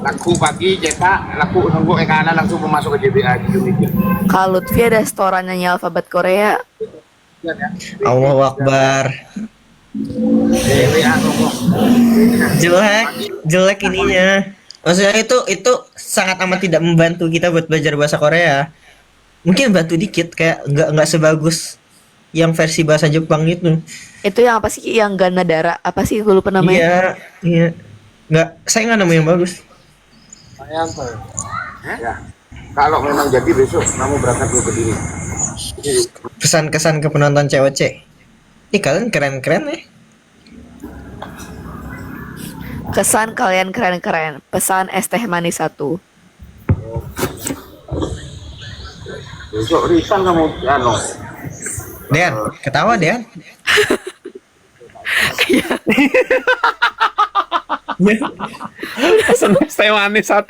Laku pagi cetak, laku nunggu kanan langsung masuk ke JBA gitu.
Kak Lutfi ada setoran nyanyi alfabet Korea.
Allahu Akbar.
JBA nunggu.
Jelek ininya. Maksudnya itu sangat amat tidak membantu kita buat belajar bahasa Korea. Mungkin bantu dikit, kayak nggak sebagus yang versi bahasa Jepang itu.
Itu yang apa sih, yang Ganadara? Apa sih, gue lupa namanya.
Iya. Saya nggak nemu yang bagus.
Saya apa? Ya. Kalau memang jadi besok kamu berangkat dulu ke diri.
Pesan-kesan ke penonton COC. Ih, kalian keren-keren ya.
Kesan kalian keren-keren. Pesan es teh manis 1.
Besok Rizal kamu anu.
Dean, ketawa Dean.
Pesen teh manis 1.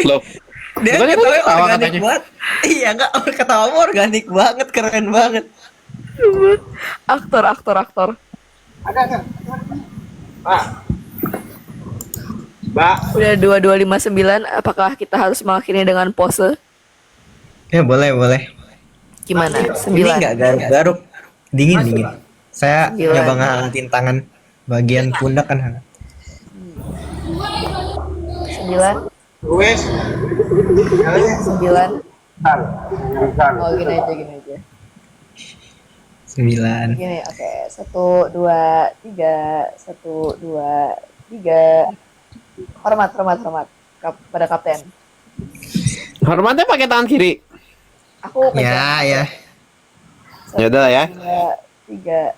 Loh,
Dean
katanya
ketawa
ketawa
organik
katanya.
banget. Iya enggak, ketawa organik banget, keren banget.
Aktor.
Ada. Pak. Mbak,
Udah 2259. Apakah kita harus mengakhiri dengan pose?
Ya boleh.
Gimana?
Ini
9.
enggak garuk-garuk. Dingin. Saya
9.
nyoba ngangetin tangan bagian pundak kan.
9.
wes.
9.
Rizal.
Oh, gini aja.
9.
Gini, oke. 1, 2, 3. 1, 2, 3. Hormat. Pada kapten.
Hormatnya pakai tangan kiri.
Aku pegang.
Ya.
Ya udah lah ya.
2, 3.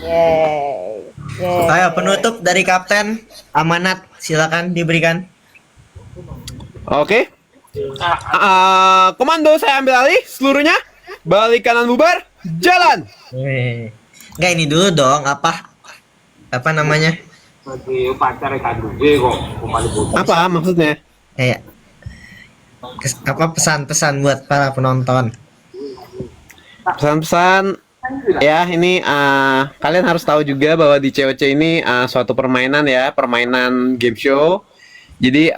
Yeay.
Ayo penutup dari kapten, amanat silakan diberikan.
Oke. Komando saya ambil alih seluruhnya. Balik kanan bubar, jalan.
Enggak ini dulu dong, apa namanya?
Lagi upacara kandunge kok kembali bocah.
Apa maksudnya?
Kayak pesan-pesan buat para penonton.
Pesan-pesan ya ini kalian harus tahu juga bahwa di COC ini suatu permainan ya, permainan game show. Jadi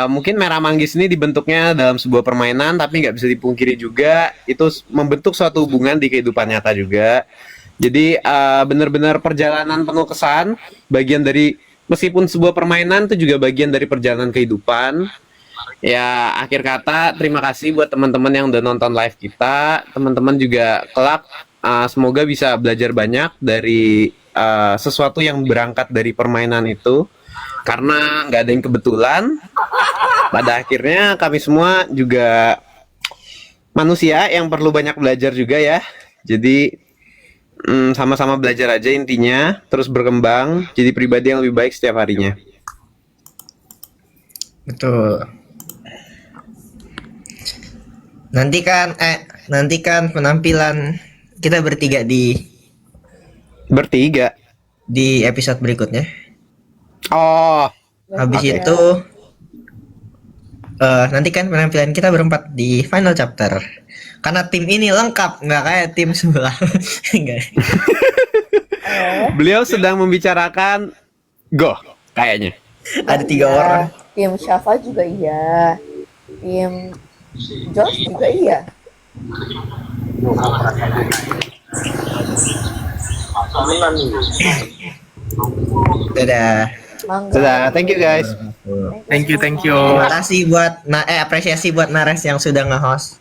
mungkin Merah Manggis ini dibentuknya dalam sebuah permainan, tapi nggak bisa dipungkiri juga itu membentuk suatu hubungan di kehidupan nyata juga. Jadi benar-benar perjalanan penuh kesan, bagian dari meskipun sebuah permainan itu juga bagian dari perjalanan kehidupan. Ya akhir kata terima kasih buat teman-teman yang udah nonton live kita, teman-teman juga kelak semoga bisa belajar banyak dari sesuatu yang berangkat dari permainan itu. Karena nggak ada yang kebetulan, pada akhirnya kami semua juga manusia yang perlu banyak belajar juga ya. Jadi sama-sama belajar aja intinya, terus berkembang, jadi pribadi yang lebih baik setiap harinya.
Betul. Nantikan penampilan kita bertiga
Bertiga.
di episode berikutnya.
Oh,
Habis
Oke.
itu nantikan penampilan kita berempat di final chapter. Karena tim ini lengkap, nggak kayak tim sebelah. Enggak.
beliau sedang membicarakan Go, kayaknya.
Ada 3 orang.
Tim Shafa juga iya. Tim Josh juga iya.
Dadah.
Mangga.
Sudah, thank you guys.
Thank you.
Terima kasih buat apresiasi buat Nares yang sudah nge-host.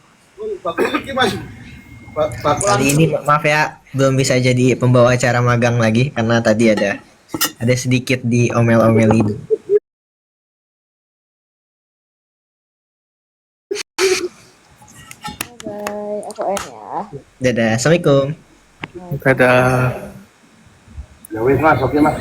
Kali ini maaf ya belum bisa jadi pembawa acara magang lagi karena tadi ada sedikit diomel-omelin.
Bye. Aku end ya.
Dadah, assalamualaikum.
Dadah.
Ya wes mas, oke mas.